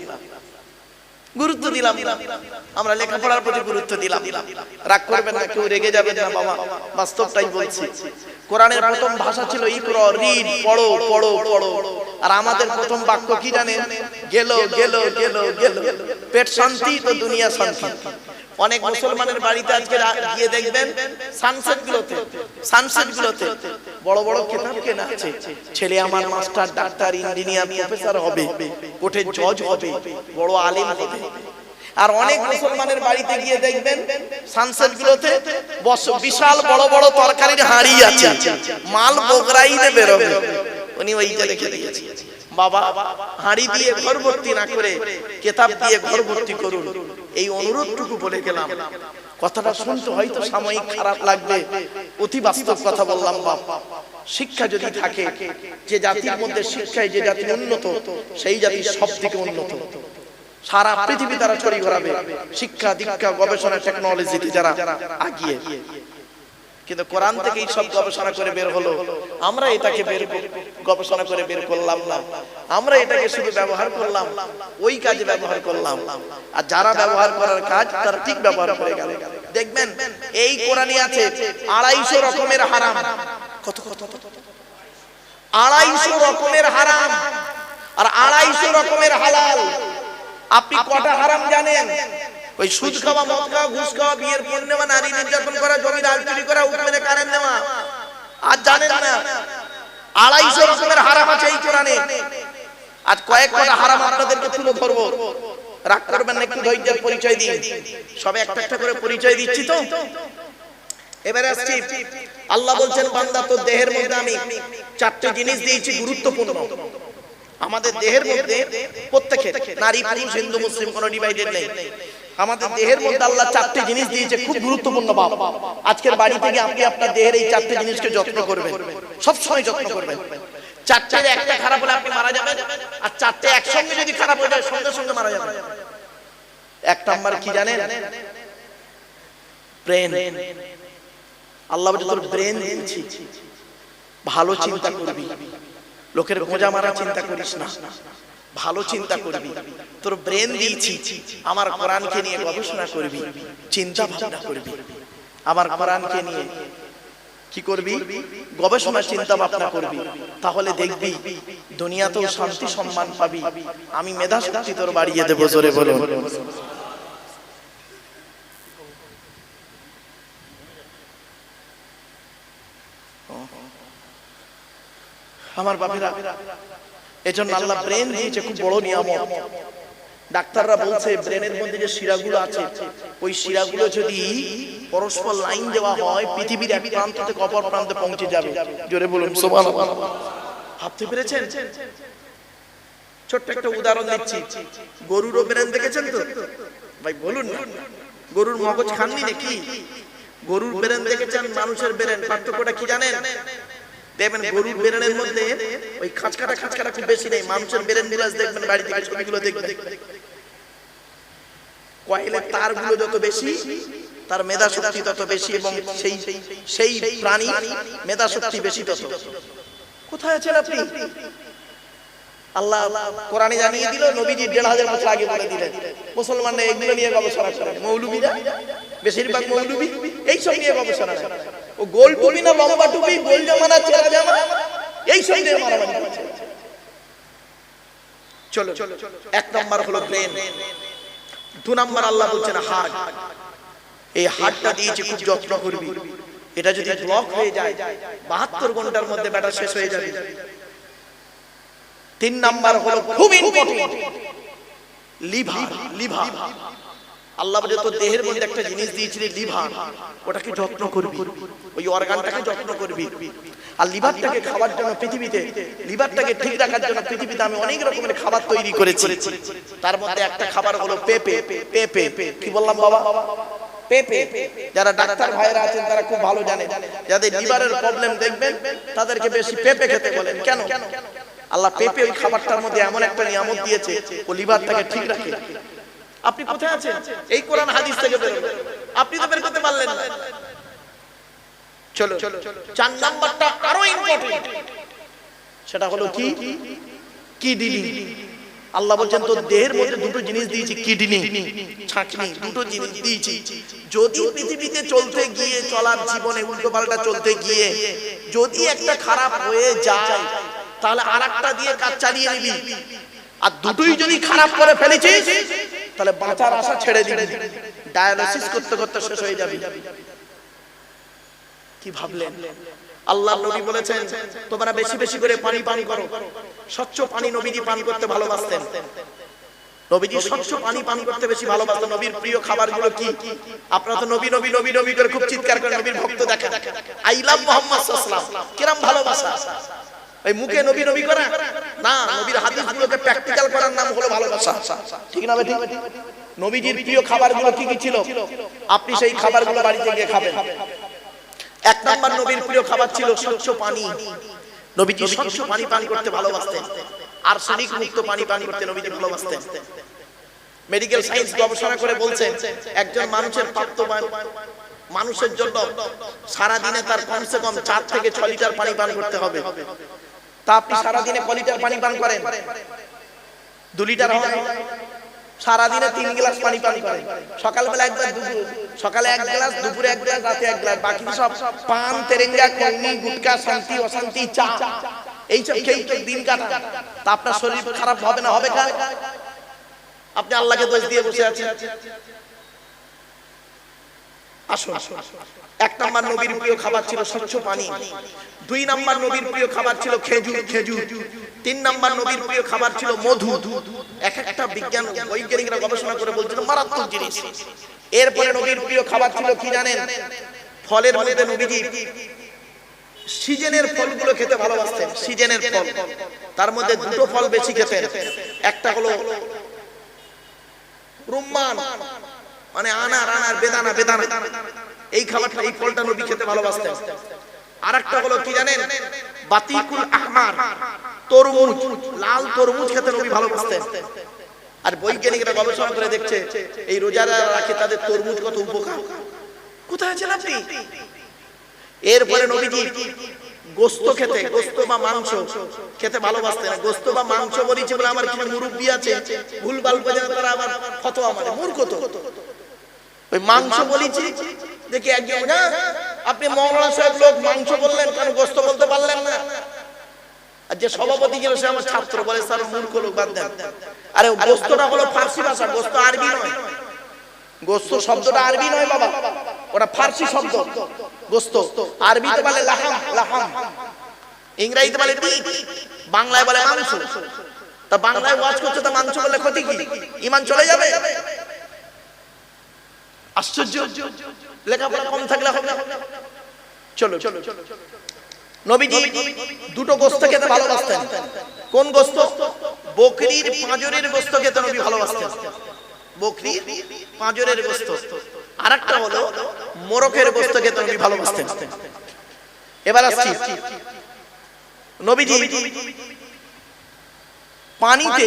গুরুত্ব দিলাম না। আমরা লেখাপড়ার প্রতি গুরুত্ব দিলাম। রাগ করবেন না, কেউ রেগে যাবেন না বাবা, বাস্তবটাই বলছি। কোরআনের প্রথম ভাষা ছিল ইকরা, রিড, পড়ো পড়ো পড়ো। আর আমাদের প্রথম বাক্য কি জানেন? গেল গেল গেল গেল। পেট শান্তি তো দুনিয়া শান্তি। অনেক মুসলমানের বাড়িতে আজকে গিয়ে দেখবেন সানসেট গুলোতে বড় বড় কিতাব কেনা আছে, ছেলে আমার মাস্টার ডাক্তার ইঞ্জিনিয়ার প্রফেসর হবে, কোর্টে জজ হবে, বড় আলেম হবে। আর অনেক মুসলমানের বাড়িতে গিয়ে দেখবেন সানসেট গুলোতে বিশাল বড় বড় তরকারির হাঁড়ি আছে, মাল বগরাইতে বেরোবে, উনি ওইটা রেখে দিয়েছে। বাবা, হাঁড়ি দিয়ে ঘর ভর্তি না করে কিতাব দিয়ে ঘর ভর্তি করুন, এই অনুরোধটুকু বলে গেলাম। কথাটা শুনতে হয়তো সাময়িক খারাপ লাগবে, অতি বাস্তব কথা বললাম বাপ। শিক্ষা যদি থাকে, যে জাতির মধ্যে শিক্ষায় যে জাতি উন্নত, সেই জাতি সব থেকে উন্নত। সারা পৃথিবী তারা ছড়িয়ে ঘোরাবে শিক্ষা দীক্ষা গবেষণা টেকনোলজিতে যারা আগিয়ে। কিন্তু কোরআন থেকে এই সব গবেষণা করে বের হলো, আমরা এটাকে গবেষণা করে বের করলাম না, আমরা এটাকে শুধু ব্যবহার করলাম, ওই কাজে ব্যবহার করলাম। আর যারা ব্যবহার করার কাজ তারা ঠিক ব্যবহার করে গেল। দেখবেন এই কোরআনে আছে ২৫০ রকমের হারাম। কত কত ২৫০ রকমের হারাম আর ২৫০ রকমের হালাল। আপনি কটা হারাম জানেন? ওই সুদ খাওয়া, মদ খাওয়া, ঘুষ খাওয়া, বিয়ের পণ নেওয়া, নারী নির্যাতন করা, জমি দান চুরি করা, উট মেরে কারেন্ট নেওয়া, আর জানেন না ২৫০ রকমের হারাম আছে এই কোরআনে। আজ কয়েক কটা হারাম আপনাদেরকে তুলে ধরবো, রাগ করবেন না, একটু ধৈর্যের পরিচয় দিন। সবে একটা একটা করে পরিচয় দিচ্ছি তো। এবারে আসছি, আল্লাহ বলছেন বান্দা তোর দেহের মধ্যে আমি ৪টে জিনিস দিয়েছি গুরুত্বপূর্ণ। আমাদের দেহের মধ্যে প্রত্যেকের, নারী পুরুষ হিন্দু মুসলিম কোনো ডিভাইডেড নেই, আমাদের দেহের মধ্যে আল্লাহ ৪টে জিনিস দিয়েছে খুব গুরুত্বপূর্ণ। বাপ, আজকের বাড়ি থেকে আপনি আপনার দেহের এই ৪টে জিনিসকে যত্ন করবেন, সব সময় যত্ন করবেন। ৪টের একটা খারাপ হলে আপনি মারা যাবেন, আর ৪টে একসঙ্গে যদি খারাপ হয়ে যায় সঙ্গে সঙ্গে মারা যাবেন। এক নাম্বার কি জানেন? ব্রেন। আল্লাহ বলে তোর ব্রেন দিয়েছি, ভালো চিন্তা করবি, লোকের গোঁজা মারা চিন্তা করিস না, ভালো চিন্তা করবি। তোর ব্রেন দিয়েছি, আমার কোরআনকে নিয়ে গবেষণা করবি, চিন্তা ভাবনা করবি। আমার কোরআনকে নিয়ে কি করবি? গবেষণা চিন্তা ভাবনা করবি। তাহলে দেখবি দুনিয়াতেও শান্তি সম্মান পাবি, আমি মেধা শক্তি তোর বাড়িয়ে দেবো। জোরে বলো। আমার বাপেরা, এজন্য আল্লাহ ব্রেন দিয়েছে, খুব বড় নিয়ামত। ডাক্তাররা বলছে ব্রেনের মধ্যে যে শিরাগুলো আছে, ওই শিরাগুলো যদি পরস্পর লাইন দেওয়া হয় পৃথিবীর এক প্রান্ত থেকে অপর প্রান্তে পৌঁছে যাবে। জোরে বলুন সুবহানাল্লাহ। ভাবতে পেরেছেন? ছোট্ট একটা উদাহরণ দিচ্ছি, গরুর ব্রেন দেখেছেন তো ভাই? বলুন না, গরুর মগজ খাননি নাকি? গরুর ব্রেন দেখেছেন, মানুষের ব্রেন, পার্থক্যটা কি জানেন? দেখবেন গরুর ব্রেনের মধ্যে ওই খাঁচকাটা খুব বেশি নেই। মানুষের ব্রেন বিলাস দেখবেন, বাড়ি থেকে ছবিগুলো দেখবেন, কয়েলের তারগুলো যত বেশি তার মেধা শক্তি তত বেশি, এবং সেই প্রাণী মেধা শক্তি বেশি তত। কোথায় আছেন আপনি? আল্লাহ কোরআনে জানিয়ে দিল, নবীজি ১৫০০ বছর আগে বলে দিলেন। মুসলমানরা এগুলো নিয়ে গবেষণা করে, মৌলবীরা বেশিরভাগ মৌলবী এইসব নিয়ে গবেষণা করে। ও গোল টুপি না লম্বা টুপি, গোল জামা না ছেঁড়া জামা, এইসব নিয়ে মারামারি করছে। চলো, ১ নাম্বার হলো ব্রেন। ২ নাম্বার আল্লাহ বলছেন হার্ট। এই হার্টটা দিয়েছে, খুব যত্ন করবি। এটা যদি ব্লক হয়ে যায় ৭২ ঘন্টার মধ্যে ব্যাটা শেষ হয়ে যাবে। ৩ নাম্বার হলো খুব ইম্পর্টেন্ট, লিভার। আল্লাহ বলে তোর দেহের মধ্যে একটা জিনিস দিয়েছিলি লিভার, ওটাকে যত্ন করবি, ওই অর্গানটাকে যত্ন করবি। আর লিভারটাকে খাওয়ার জন্য পৃথিবীতে, লিভারটাকে ঠিক রাখার জন্য পৃথিবীতে আমি অনেক রকমের খাবার তৈরি করেছি। তার মধ্যে একটা খাবার হলো পেঁপে। কি বললাম বাবা? পেঁপে। যারা ডাক্তার ভাইরা আছেন তারা খুব ভালো জানে, যাদের লিভারের প্রবলেম দেখবেন তাদেরকে বেশি পেঁপে খেতে বলেন। কেন? আল্লাহ পেঁপে ওই খাবারটার মধ্যে এমন একটা নিয়ামত দিয়েছে, ও লিভারটাকে ঠিক রাখে। আপনি কোথায় আছেন? এই কোরআন হাদিস থেকে বেরোবেন, আপনি তো বের করতে পারলেন না। চলো ৪ নাম্বারটা আরো ইম্পর্টেন্ট, সেটা হলো কি? কিডনি। আল্লাহ বলছেন তোর দেহের মধ্যে দুটো জিনিস দিয়েছি, কিডনি, ছাঁকনি, দুটো জিনিস দিয়েছি। যদি পৃথিবীতে চলতে গিয়ে, চলার জীবনে উল্টো পাল্টা চলতে গিয়ে যদি একটা খারাপ হয়ে যায়, তাহলে আরেকটা দিয়ে কাজ চালিয়ে নিবি। আর দুটোই যদি খারাপ করে ফেলেছিস তাহলে বাঁচার আশা ছেড়ে দিবি, ডায়ালিসিস করতে করতে শেষ হয়ে যাবি। কি ভাবলেন? আল্লাহর নবী বলেছেন তোমরা বেশি বেশি করে পানি পান করো। স্বচ্ছ পানি নবীজি পান করতে ভালোবাসতেন। নবীজি স্বচ্ছ পানি পান করতে বেশি ভালোবাসতেন। নবীর প্রিয় খাবারগুলো কি? আপনারা তো নবী নবী নবী নবী করে খুব চিৎকার করে নবীর ভক্ত দেখেন। আই লাভ মুহাম্মদ সাল্লাল্লাহু আলাইহি ওয়াসাল্লাম, কিরম ভালোবাসা! এই মুখে নবী নবী করা না, নবীর হাদিসগুলোকে প্র্যাকটিক্যাল করার নাম হলো ভালোবাসা। ঠিক না বেঠিক? নবীজির প্রিয় খাবারগুলো কি কি ছিল? আপনি সেই খাবারগুলো বাড়িতে গিয়ে খাবেন। ১ নাম্বার নবীর প্রিয় খাবার ছিল স্বচ্ছ পানি। নবীজি স্বচ্ছ পানি পান করতে ভালোবাসতেন। আর্সেনিক মুক্ত পানি পান করতে নবীজি ভালোবাসতেন। মেডিকেল সায়েন্স গবেষণা করে বলছেন একজন মানুষের প্রাপ্তবয়স্ক মানুষের জন্য সারা দিনে তার কমসে কম ৪ থেকে ৬ লিটার পানি পান করতে হবে। তা আপনি সারা দিনে কয় লিটার পানি পান করেন? ২ লিটার হয়। সারা দিনে ৩ গ্লাস পানি পান করেন। সকালবেলা একবার, সকালে ১ গ্লাস, দুপুরে ১ গ্লাস, রাতে ১ গ্লাস, বাকি সব পান, তেরেঙ্গা, খৈনি, গুটকা, শান্তি অশান্তি, চা, এইসব খেয়ে দিন কাটান। তা আপনার শরীর খারাপ হবে না? হবে না? আপনি আল্লাহকে দোষ দিয়ে বসে আছেন। আসুন, ১ নাম্বার নবীর প্রিয় খাবার ছিল স্বচ্ছ পানি। ২ নাম্বার নবীর প্রিয় খাবার ছিল খেজুর। ৩ নাম্বার নবীর প্রিয় খাবার ছিল মধু। একটা বৈজ্ঞানিকরা গবেষণা করে বলছিল মারাত্মক জিনিস। এরপরে নবীর প্রিয় খাবার ছিল কি জানেন? ফলের মধ্যে নবীজি সিজনের ফলগুলো খেতে ভালোবাসতেন। সিজনের ফল, তার মধ্যে দুটো ফল বেশি খেতেন। একটা হলো রুম্মান, মানে আনার, বেদানা। এই খাবারটা, এই ফলটা নবী খেতে ভালোবাসতেন। আরেকটা হলো কি জানেন? বাতিকুল আহমার, তরমুজ, লাল তরমুজ খেতে নবী ভালোবাসতেন। আর বৈজ্ঞানিকরা গবেষণা করে দেখছে এই রোজারা রাখে তাদের তরমুজ কত উপকার। কোথায় আছেন আপনি? এরপরে নবীজি গোস্ত খেতে, গোস্ত বা মাংস খেতে ভালোবাসতেন। গোস্ত বা মাংস বলেছি বলে আমার কিছু মুরব্বি আছে ভুলভাল বোঝে, তারা আবার ফতোয়া মারে, মূর্খ তো। ওই মাংস বলেছি দেখি একজন, না আপনি মওলানা সাহেব লোক মাংস বললেন কেন, গোস্ত বলতে পারলেন না? আর যে সভাপতি ছিল সে আমার ছাত্র, বলে স্যার মূর্খ লোক, বাদ দেন। আরে গোস্তটা হলো ফার্সি ভাষা, গোস্ত আরবি নয়। গোস্ত শব্দটা আরবি নয় বাবা, ওটা ফার্সি শব্দ। গোস্ত আরবিতে বলে লাহাম, ইংরেজিতে বলে মিট, বাংলায় বলে মাংস। তা বাংলায় ওয়াজ করছে, তা মাংস বললে ক্ষতি কি? ঈমান চলে যাবে? আশ্চর্য, লেখাপড়া কম থাকলে হবে। চলো, নবীজি দুটো গোস্ত খেতে ভালোবাসতেন। কোন গোস্ত? বকরির পাঁজরের গোস্ত খেতে নবী ভালোবাসতেন। বকরির পাঁজরের গোস্ত। আরেকটা হলো মোরকের গোশত খেতে নবী ভালোবাসতেন। এবার আসছি নবীজি পানিতে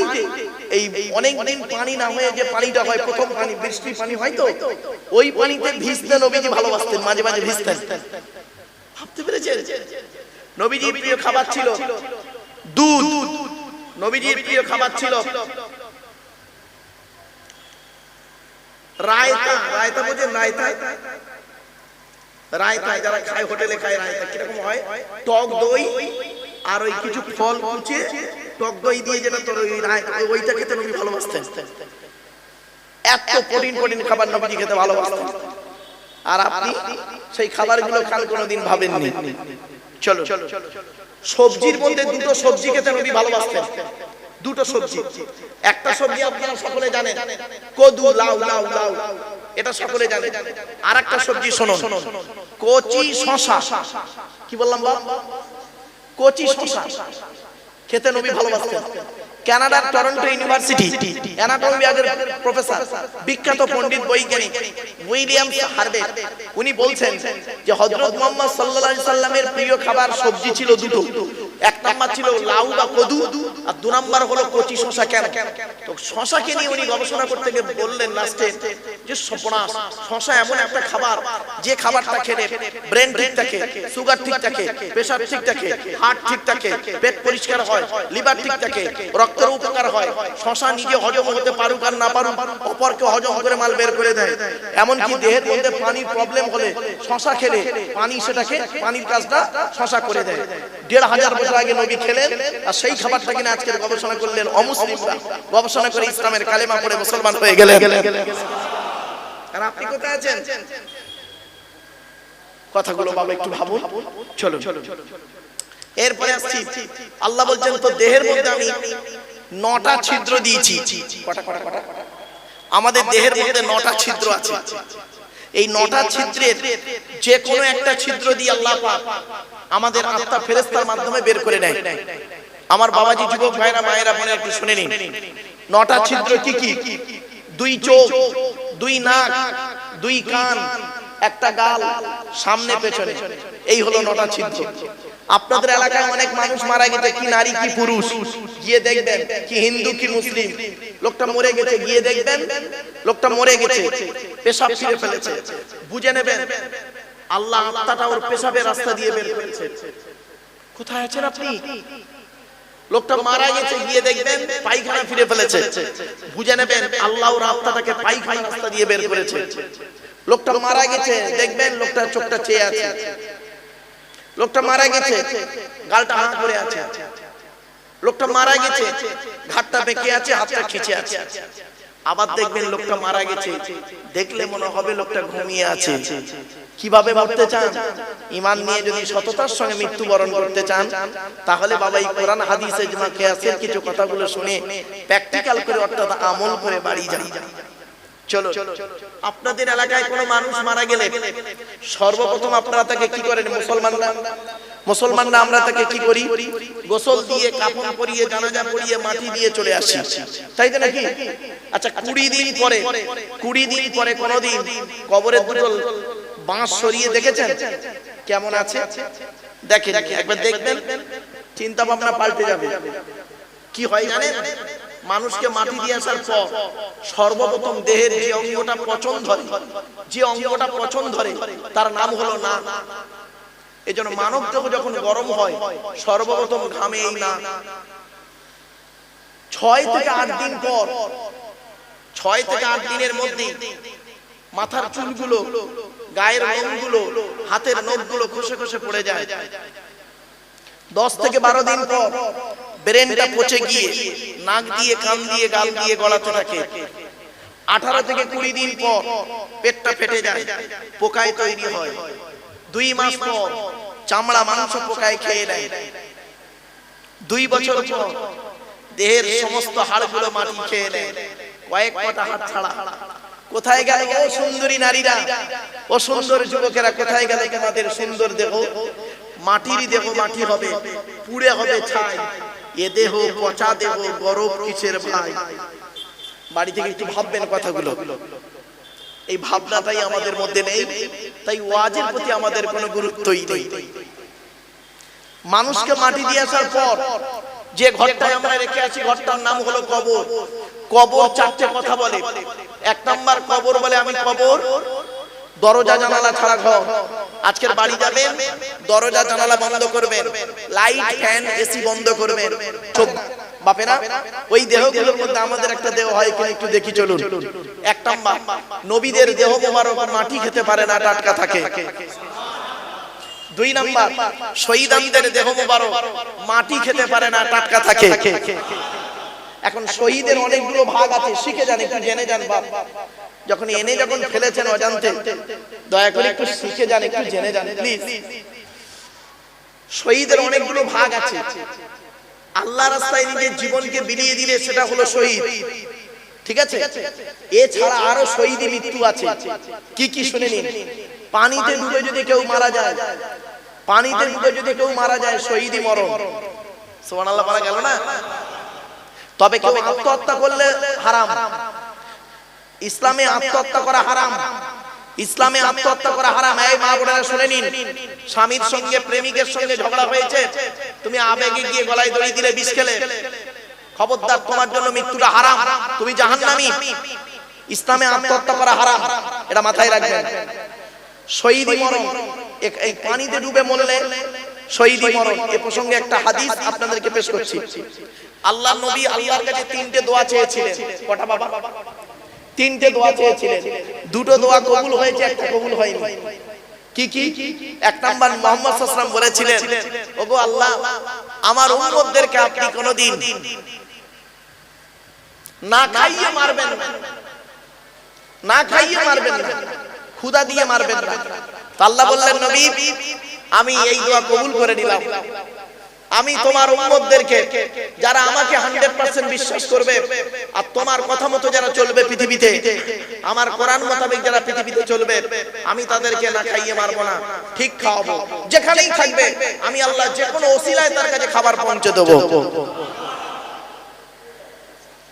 এই অনেকদিন পানি না হয়ে যে পানিটা হয়, প্রথম পানি বৃষ্টির পানি হয় তো, ওই পানিতে ভিজতে নবীজি ভালোবাসতেন, মাঝে মাঝে ভিজতেন। ভাবতে পেরেছেন? নবীজির প্রিয় খাবার ছিল দুধ, নবীজির প্রিয় খাবার ছিল রায়তা। রায়তা বোঝেন? রায়তা, রায়তা যারা খায় হোটেলে খায়, রায়তা কিরকম হয়? টক দই আর ওই কিছু ফল কুচিয়ে টক দই দিয়ে যেটা তোর ওইটা খেতে নবী ভালোবাসতেন। এত প্রোটিন খাবার নবীজি খেতে ভালোবাসতেন। আর আপনি সেই খাবারগুলো খান কোনোদিন ভাবেননি। চলো, সবজির মধ্যে দুটো সবজি খেতে নবী ভালোবাসতেন। দুটো সবজি, একটা সবজি আপনারা সকলে জানেন, কদু, লাউ। লাউ লাউ এটা সকলে জানেন। আর একটা সবজি শুনুন, কচি শসা। কি বললাম বাবা? কচি শসা খেতে নবী ভালোবাসতেন। কানাডার টরন্টো ইউনিভার্সিটি অ্যানাটমির প্রফেসর, বিখ্যাত পণ্ডিত বৈজ্ঞানিক উইলিয়াম হার্ভে, উনি বলছেন যে হযরত মুহাম্মদ সাল্লাল্লাহু আলাইহি সাল্লামের প্রিয় খাবার সবজি ছিল দুটো। এক নাম্বার ছিল লাউ বা কদু, আর দু নাম্বার হলো কচি শসা। কেন? তো শসাকে নিয়ে উনি গবেষণা করতে গিয়ে বললেন লাস্টে যে শসা এমন একটা খাবার, যে খাবারটা খেলে ব্রেন ঠিক থাকে, সুগার ঠিক থাকে, প্রেসার ঠিক থাকে, হার্ট ঠিক থাকে, পেট পরিষ্কার হয়, লিভার ঠিক থাকে, রক্তের উপকার হয়। শসা নিজে হজম হতে পারুক আর না পারুক, অপরকে হজম করে মাল বের করে দেয়। এমনকি দেহের মধ্যে পানির প্রবলেম হলে শসা খেলে পানি সেটাকে পানির কাজটা শসা করে দেয়। ১৫০০ বছর আগে নবী খেলেন, আর সেই খাবারটা কিনা আজকের গবেষণা করলেন অমুসলিমরা, গবেষণা করে ইসলামের কালেমা পড়ে মুসলমান হয়ে গেলেন। আর আপনি কোথায় আছেন? কথাগুলো বাবা একটু ভাবুন। চলো, এরপরে আসছি, আল্লাহ বলছেন তো দেহের মধ্যে আমি ৯টা ছিদ্র দিয়েছি। কটা? আমাদের দেহের মধ্যে ৯টা ছিদ্র আছে। এই ৯টা ছিদ্রের যে কোনো একটা ছিদ্র দিয়ে আল্লাহ পাক আমাদের আত্মা ফেরেশতার মাধ্যমে বের করে নেয়। আমার বাবাজি, যুবক ভাইরা, মায়েরা, বোনেরা একটু শুনে নিন। ৯টা ছিদ্র কি কি? ২ চোখ, ২ নাক, ২ কান, একটা গাল, সামনে পেছনে, এই হলো ৯টা ছিদ্র। আপনাদের এলাকায় অনেক মানুষ মারা গেছে, কি নারী কি পুরুষ, গিয়ে দেখবেন, কি হিন্দু কি মুসলিম, লোকটা মরে গেছে, গিয়ে দেখবেন লোকটা মরে গেছে, পেশাব ফিরে ফেলেছে, বুঝে নেবেন আল্লাহ আত্মাটা ওর পেশাবের রাস্তা দিয়ে বের করেছে। কোথায় আছেন আপনি? লোকটা মারা গেছে, গিয়ে দেখবেন পায়খানা ফিরে ফেলেছে, বুঝে নেবেন আল্লাহ ওর আত্মাটাকে পায়খানা রাস্তা দিয়ে বের করেছে। লোকটা মারা গেছে, দেখবেন লোকটার চোখটা চেয়ে আছে। লোকটা মারা গেছে, গালটা হাঁ করে আছে। লোকটা মারা গেছে, ঘাটটা বেঁকে আছে, হাতটা খিচে আছে। আবার দেখবেন লোকটা মারা গেছে, দেখলে মনে হবে লোকটা ঘুমিয়ে আছে। কিভাবে মরতে চান? ঈমান নিয়ে যদি সততার সঙ্গে মৃত্যুবরণ করতে চান, তাহলে বাবা এই কোরআন হাদিস ইজমা কিয়াসের কিছু কথাগুলো শুনে প্র্যাকটিক্যাল করে, অর্থাৎ আমল করে বাড়ি যান। চলো, আপনাদের এলাকায় কোনো মানুষ মারা গেলে সর্বপ্রথম আপনারা তাকে কি করেন? মুসলমানরা আমরা তাকে কি করি? গোসল দিয়ে, কাফন পরিয়ে, জানাজা পড়িয়ে, মাটি দিয়ে চলে আসি, তাই তো নাকি? আচ্ছা, 20 দিন পরে কোনদিন কবরের দুটো বাঁশ সরিয়ে দেখেছেন কেমন আছে? দেখেন, একবার দেখবেন, চিন্তা ভাবনা পাল্টে যাবে। কি হয় জানেন? মানুষকে মাটি দিয়ে আসার পর সর্বপ্রথম দেহের যে অঙ্গটা পচন ধরে, তার নাম হলো না। এজন্য মানব দেহ যখন গরম হয়, সর্বপ্রথম ঘামে এই না। 6 থেকে 8 দিন পর, 6 থেকে 8 দিনের মধ্যে মাথার চুলগুলো, গায়ের লোমগুলো, হাতের নখগুলো খসে খসে পড়ে যায়। 10 থেকে 12 দিন পর ব্রেনটা পচে গিয়ে নাক দিয়ে, কান দিয়ে, গাল দিয়ে গলাতে থাকে। 18 থেকে 20 দিন পর পেটটা ফেটে যায়, পোকায় তৈরি হয়। 2 মাস পর চামড়া মাংস পোকায় খেয়ে নেয়। 2 বছর পর দেহের সমস্ত হাড়গুলো মাটি খেয়ে নেয়, কয়েক কটা হাত ছাড়া। কোথায় গেল ও সুন্দরী নারীরা, ও সুন্দর যুবকেরা, কোথায় গেল তোমাদের সুন্দর দেহ? মাটিরই দেহ মাটি হবে, পুড়ে হবে ছাই। এ দেহ পচা দেহ, গরব কিসের ভাই? বাড়ি থেকে একটু ভাববেন কথাগুলো। এই ভাবনাটাই আমাদের মধ্যে নেই, তাই ওয়াজের প্রতি আমাদের কোনো গুরুত্বই নেই। মানুষকে মাটি দিয়ে আসার পর যে ঘরটায় আমরা রেখে আছি ঘরটার নাম হলো কবর। কবর চারটে কথা বলে। এক নাম্বার কবর বলে আমি কবর, দরজা জানালা ছাড়া ঘর। আজকের বাড়ি যাবেন, দরজা জানালা বন্ধ করবেন, লাইট ফ্যান এসি বন্ধ করবেন। বাপেরা, ওই দেহগুলোর মধ্যে আমাদের একটা দেহ হয় কিনা একটু দেখি চলুন। এক নাম্বার, নবীদের দেহ মোবারক মাটি খেতে পারে না, টাটকা থাকে। দুই নাম্বার, শহীদদের দেহ মোবারক মাটি খেতে পারে না, টাটকা থাকে। এখন শহীদের অনেকগুলো ভাগ আছে, শিখে যান, একটু জেনে যান। বাপ যখন এনে যখন ফেলেছেন অজান্তে, দয়া করে একটু শিখে যান, একটু জেনে যান প্লিজ। শহীদের অনেকগুলো ভাগ আছে। আল্লাহ রাস্তায় নিজের জীবনকে বিলিয়ে দিলে সেটা হলো শহীদ, ঠিক আছে? এছাড়া আরো শহীদের মৃত্যু আছে। কি কি শুনে নিন। পানিতে ডুবে যদি কেউ মারা যায়, পানিতে ডুবে যদি কেউ মারা যায়, শহীদি মরণ। সুবহানাল্লাহ বলা গেল না? তবে কেউ আত্মহত্যা করলে হারাম। ইসলামে আত্মহত্যা করা হারাম। ইসলামে আত্মহত্যা করা হারাম। এই মা বোনেরা শুনে নিন, স্বামীর সঙ্গে প্রেমিকের সঙ্গে ঝগড়া হয়েছে, তুমি আবেগে গিয়ে গলায় দড়ি দিলে, বিষ খেলে, খবরদার, তোমার জন্য মৃত্যুটা হারাম, তুমি জাহান্নামী। ইসলামে আত্মহত্যা করা হারাম, এটা মাথায় রাখবেন। শহীদি মরণ, এই পানিতে ডুবে মরলে শহীদি মরণ। এ প্রসঙ্গে একটা হাদিস আপনাদেরকে পেশ করছি। আল্লাহর নবী আল্লাহর কাছে তিনটে দোয়া চেয়েছিলেন। কটা বাবা? তিনটে দোয়া চেয়েছিলেন। দুটো দোয়া কবুল হয়েছে, একটা কবুল হয়নি। কি কি? এক নাম্বার, মুহাম্মদ সাল্লাল্লাহু আলাইহি ওয়াসাল্লাম বলেছিলেন, ওগো আল্লাহ, আমার উম্মতদেরকে আপনি কোনদিন না খাইয়ে মারবেন না, না খাইয়ে মারবেন না, ক্ষুধা দিয়ে মারবেন না। আল্লাহ বললেন, নবী, আমি এই দোয়া কবুল করে নিলাম। আমি তোমার উম্মতদেরকে, যারা আমাকে 100% বিশ্বাস করবে আর তোমার কথা মতো যারা চলবে পৃথিবীতে, আমার কোরআন মোতাবেক যারা পৃথিবীতে চলবে, আমি তাদেরকে না খাইয়ে মারবো না, ঠিক খাওয়াবো। যেখানেই থাকবে আমি আল্লাহ যে কোনো ওসিলায় তার কাছে খাবার পৌঁছে দেবো।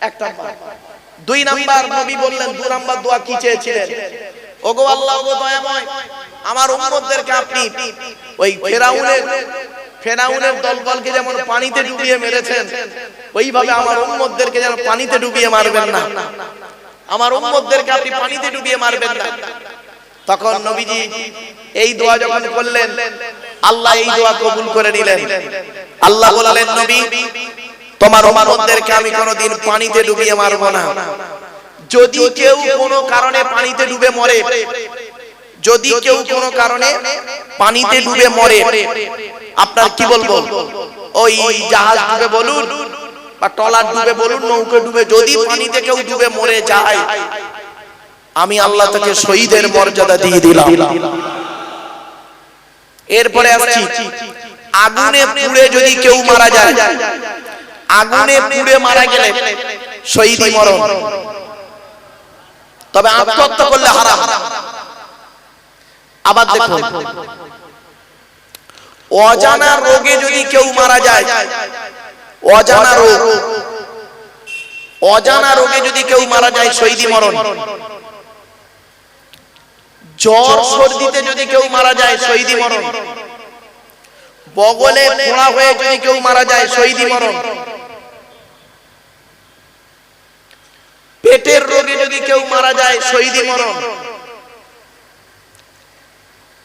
এক নাম্বার। দুই নাম্বার, নবী বললেন, দুই নাম্বার দোয়া কি চেয়েছিলেন? ওগো আল্লাহ, ওগো দয়াময়, আমার উম্মতদেরকে আপনি ওই ফেরাউনের দলবলকে যেমন পানিতে ডুবিয়ে মেরেছেন, ওইভাবে আমার উম্মতদেরকে যেন পানিতে ডুবিয়ে মারবেন না, আমার উম্মতদেরকে আপনি পানিতে ডুবিয়ে মারবেন না। তখন নবীজি এই দোয়া যখন করলেন, আল্লাহ এই দোয়া কবুল করে নিলেন। আল্লাহ বললেন, নবী, তোমার উম্মতদেরকে আমি কোনোদিন পানিতে ডুবিয়ে মারবো না। যদি কেউ কোনো কারণে পানিতে ডুবে মরে, যদি কেউ কোনো কারণে পানিতে ডুবে মরে, আপনার কি বলবো, ওই জাহাজ ডুবে বলুন বা ট্রলার ডুবে বলুন, নৌকা ডুবে, যদি পানিতে কেউ ডুবে মরে যায়, আমি আল্লাহ তাকে শহীদের মর্যাদা দিয়ে দিলাম। এরপরে আসছি, আগুনে পুড়ে যদি কেউ মারা যায়, আগুনে পুড়ে মারা গেলে শহীদি মরণ, তবে আত্মহত্যা করলে হারাম। আবার দেখুন, অজানা রোগে যদি কেউ মারা যায়, অজানা রোগ, অজানা রোগে যদি কেউ মারা যায়, শহীদি মরণ। জ্বর সর্দিতে যদি কেউ মারা যায়, শহীদি মরণ। বগলে ফোঁড়া হয়ে যদি কেউ মারা যায়, শহীদি মরণ। পেটের রোগে যদি কেউ মারা যায়, শহীদি মরণ।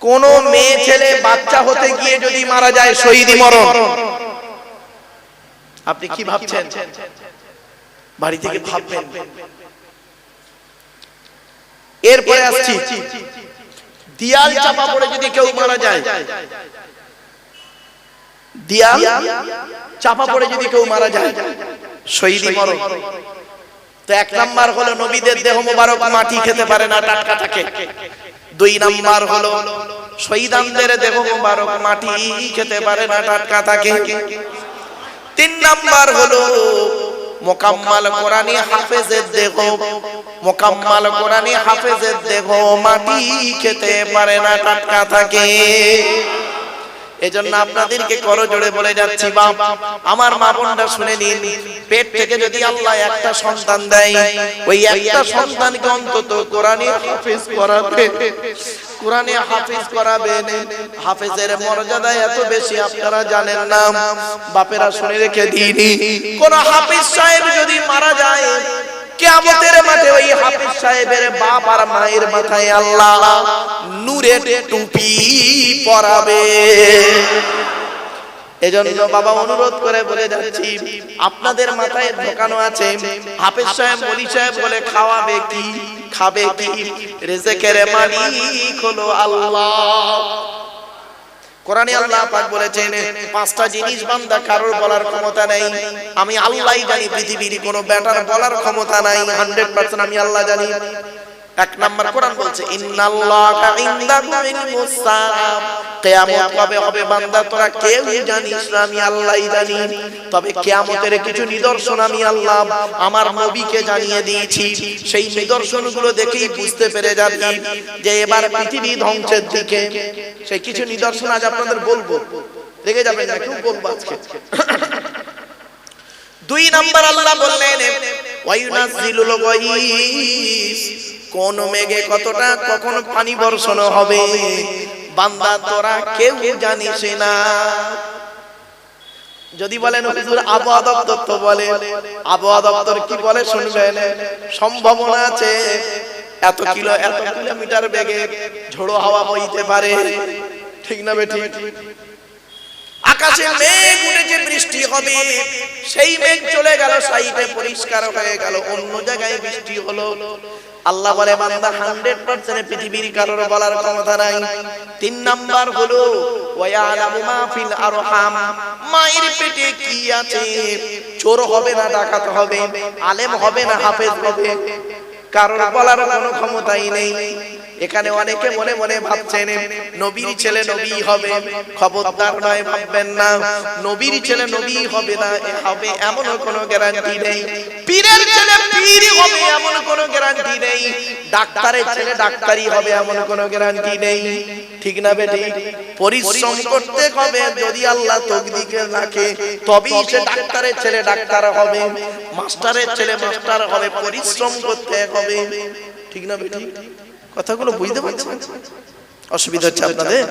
কোন মেয়ে ছেলে বাচ্চা হতে গিয়ে যদি মারা যায়, শহীদি মরণ। আপনি কি ভাবছেন? বাড়ি থেকে ভাববেন। এরপরে আসছি, দিয়াল চাপা পড়ে যদি কেউ মারা যায়, দিয়াল চাপা পড়ে যদি কেউ মারা যায়, শহীদি মরণ। তো এক নাম্বার হলো, নবীদের দেহ মোবারক মাটি খেতে পারে না, টাটকা থাকে। দুই নাম্বার হলো, শহীদদের দেহ মোবারক মাটি খেতে পারে না, টাটকা থাকে। তিন নাম্বার হলো, মোকাম্মাল কোরআনী হাফেজের দেহ, মোকাম্মাল কোরআনী হাফেজের দেহ মাটি খেতে পারে না, টাটকা থাকে। এজন্য আপনাদেরকে করজোড়ে বলে যাচ্ছি, বাপ আমার মা বোনরা শুনে নিন, পেট থেকে যদি আল্লাহ একটা সন্তান দেয়, ওই একটা সন্তানকে অন্তত কোরআনে হাফেজ করাবে, কোরআনে হাফেজ করাবেন। হাফেজের মর্যাদা এত বেশি আপনারা জানেন না। বাপেরা শুনে রেখে দিন, কোন হাফেজ সাহেব যদি মারা যায়, কিয়ামতের মাঠে ওই হাফেজ সাহেবের বাপ আর মায়ের মাথায় আল্লাহ নূরের টুপি পরাবে। এজন্য বাবা অনুরোধ করে বলে যাচ্ছি, আপনাদের মাথায় ঢোকানো আছে হাফেজ সাহেব ওলি সাহেব বলে খাওয়াবে কি, খাবে কি? রিজেকের মালিক হলো আল্লাহ। কোরআনে আল্লাহ পাক বলেছেন, পাঁচটা জিনিস বান্দা কারোর বলার ক্ষমতা নেই, আমি আল্লাহই জানি। পৃথিবীর কোনো ব্যাটার বলার ক্ষমতা নাই, 100% আমি আল্লাহ জানি। এক নাম্বার কোরআন বলছে, ইন্নাল্লাহা ইনদাহু ইলমুস সাআ, কিয়ামত কবে হবে বান্দা তোরা কেউ জানিস না, আমি আল্লাহই জানি। তবে কিয়ামতের কিছু নিদর্শন আমি আল্লাহ আমার নবীকে জানিয়ে দিয়েছি। সেই নিদর্শনগুলো দেখেই বুঝতে পেরে যাবি যে এবার পৃথিবী ধ্বংসের দিকে। সেই কিছু নিদর্শন আজ আপনাদের বলবো, দেখে যাবেন না, কেউ বলবো আজকে। দুই নাম্বার আল্লাহ বললেন, ওয়ায়ুনাজ্জিলুল গায়স, কোন মেঘে কতটা কখন পানি বর্ষণ হবে বান্দা তোরা কেউ জানিস না। যদি বলেন হুজুর আবহাওয়া দপ্তর তো বলে, আবহাওয়া দপ্তর কি বলে শুনবেন, সম্ভাবনা আছে এত কিলোমিটার বেগে ঝোড়ো হাওয়া বইতে পারে, ঠিক না বেঠিক? আকাশে মেঘ উঠেছে, বৃষ্টি হবে, সেই মেঘ চলে গেল সাইডে, পরিষ্কার হয়ে গেল, অন্য জায়গায় বৃষ্টি হলো। আল্লাহ বলে বান্দা 100% পৃথিবীর কারোর বলার ক্ষমতা নাই। তিন নাম্বার হলো ওয়ায়ালামু মা ফিল আরহাম, মায়ের পেটে কি আছে, চোর হবে না ডাকাত হবে, আলেম হবে না হাফেজ হবে, কারোর বলার কোনো ক্ষমতাই নেই। এখানে অনেকে মনে মনে ভাবছেন নবীর ছেলে নবী হবে, খবরদার নয়, ভাববেন না নবীর ছেলে নবী হবে না, হবে এমন কোনো গ্যারান্টি নেই। পীরের ছেলে পীর হবে এমন কোনো গ্যারান্টি নেই। ডাক্তারের ছেলে ডাক্তারি হবে এমন কোনো গ্যারান্টি নেই, ঠিক না বেটি? পরিশ্রম করতে হবে, যদি আল্লাহ তকদিরে রাখে তবেই সে ডাক্তারের ছেলে ডাক্তার হবে, মাস্টারের ছেলে মাস্টার হবে, পরিশ্রম করতে হবে, ঠিক না বেটি? কথাগুলো বুঝতে পারছেন? অসুবিধা হচ্ছে আপনাদের?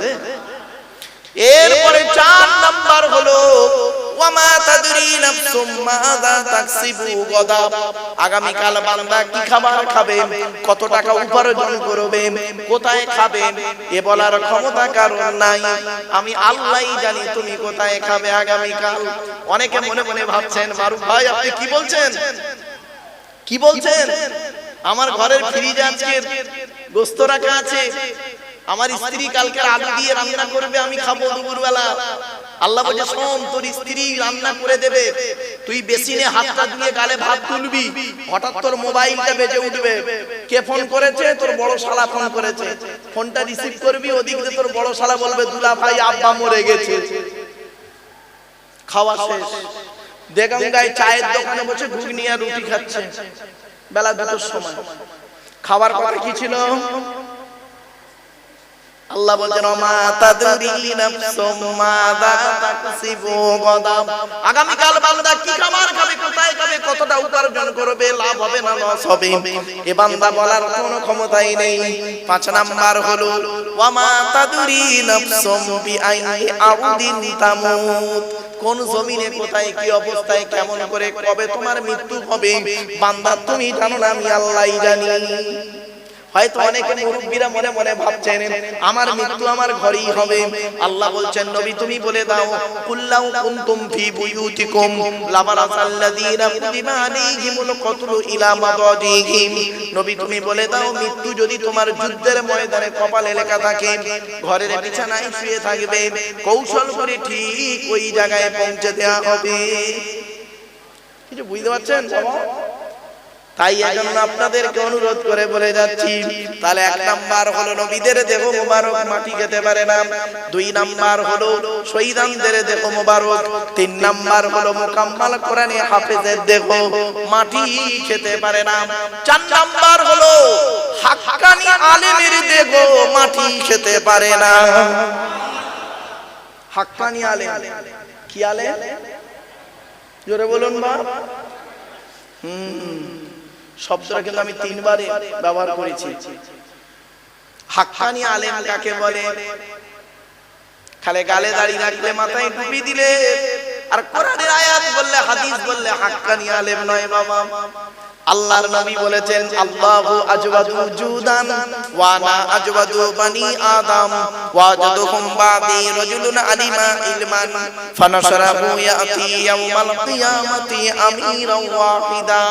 এরপরে 4 নাম্বার হলো ওয়ামা তাদরি নাফসুম মাযা তাকসিবু গাদা, আগামী কাল বান্দা কি খাবার খাবে, কত টাকা উপার্জন করবে, কোথায় খাবে, এ বলার ক্ষমতা কারণ নাই, আমি আল্লাহই জানি তুমি কোথায় খাবে আগামী কাল। অনেকে মনে মনে ভাবছেন, মারুফ ভাই আপনি কি বলছেন, কি বলছেন? আমার ঘরের ফ্রিজে আজকে গোশত রাখা আছে, আমার স্ত্রী কালকে আলু দিয়ে রান্না করবে, আমি খাবো দুপুরবেলা। আল্লাহ বলে শোন, তোর স্ত্রী রান্না করে দেবে, তুই বেসিনে হাতটা দিয়ে গালে ভাত তুলবি, হঠাৎ তোর মোবাইলটা বেজে উঠবে, কে ফোন করেছে? তোর বড় শালা ফোন করেছে। ফোনটা রিসিভ করবি, ওদিক দিয়ে তোর বড় শালা বলবে দুলা ভাই আব্বা মরে গেছে। খাওয়া শেষ, দেগঙ্গায় চায়ের দোকানে বসে ঘুগনি আর রুটি খাচ্ছে বেলা 2টার সময়। খাবার কথা কি ছিল? আল্লাহ বলেন মা তাদরি নাফসুম মাযা তাকসিবু গাদা, আগামী কাল বান্দা কি খাবার খাবে, কোথায় খাবে, কতটা উপার্জন করবে, লাভ হবে না লস হবে, এ বান্দা বলার কোনো ক্ষমতাই নেই। 5 নাম্বার হলো ওয়া মা তাদরি নাফসুম বিআইনি আরদিন তামুত, কোন জমিনে কোথায় কি অবস্থায় কেমন করে কবে তোমার মৃত্যু হবে বান্দা তুমি জানো না, আমি আল্লাহই জানি। হয়তো অনেকে মুরব্বীরা মনে মনে ভাবছেন আমার মৃত্যু আমার ঘরেই হবে। আল্লাহ বলছেন নবী তুমি বলে দাও, কুল্লাউ কুনতুম ফি বুয়ুতিকুম লাবারাসাল্লাযীনা কুতিবা আলাইহিমুল কতলু ইলা মাদাজিহিম, নবী তুমি বলে দাও মৃত্যু যদি তোমার যুদ্ধের ময়দানে কপালে লেখা থাকে, ঘরের বিছানায় শুয়ে থাকবে, কৌশল করে ঠিক ওই জায়গায় পৌঁছে দেওয়া হবে। কিছু বুঝতে পারছেন বাবা? তাই এজন্য আপনাদেরকে অনুরোধ করে বলে যাচ্ছি, তাহলে 1 নাম্বার হলো নবীদের দেহ মোবারক মাটি খেতে পারে না, 2 নাম্বার হলো শহীদানদের দেহ মোবারক, 3 নাম্বার হলো মুকাম্মাল কোরআনে হাফেজের দেহ মাটি খেতে পারে না, 4 নাম্বার হলো হাক্কানি আলেমের দেহ মাটি খেতে পারে না। হাক্কানি আলেম। কি আলেম? জোরে বলুন বাপ। শব্দটা কিন্তু আমি 3 বারে ব্যবহার করেছি। হাক্কানি আলেম কাকে বলে? খালে গালে দাড়ি রাখলে মাথায় টুপি দিলে আর কোরআনের আয়াত বললে হাদিস বললে হাক্কানি আলেম নয় বাবা। আল্লাহর নবী বলেছেন আল্লাহু আজওয়াদু জুদান ওয়া আনা আজওয়াদু বানি আদম ওয়াজাদুহুম বাদি রাজুলুন আলিমা ইলমান ফানাশরাহু ইয়াতি ইয়াউমাল কিয়ামাতি আমিরান ওয়াহিদা।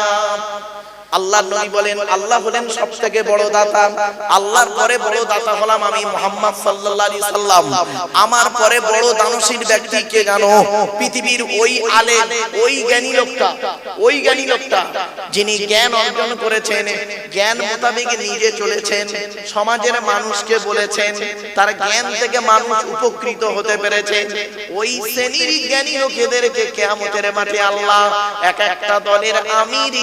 আল্লাহর নবী বলেন আল্লাহ হলেন সবথেকে বড় দাতা, আল্লাহর পরে বড় দাতা হলাম আমি মুহাম্মদ সাল্লাল্লাহু আলাইহি সাল্লাম। আমার পরে বড় দানশীল ব্যক্তি কে জানো? পৃথিবীর ওই আলেম, ওই জ্ঞানী লোকটা যিনি জ্ঞান অর্জন করেছেন, জ্ঞান মোতাবেক নিজে চলেছেন, সমাজের মানুষকে বলেছেন, তার জ্ঞান থেকে মানুষ উপকৃত হতে পেরেছে। ওই শ্রেণীর জ্ঞানী লোকেদেরকে কিয়ামতের মাঠে আল্লাহ এক একটা দলের আমির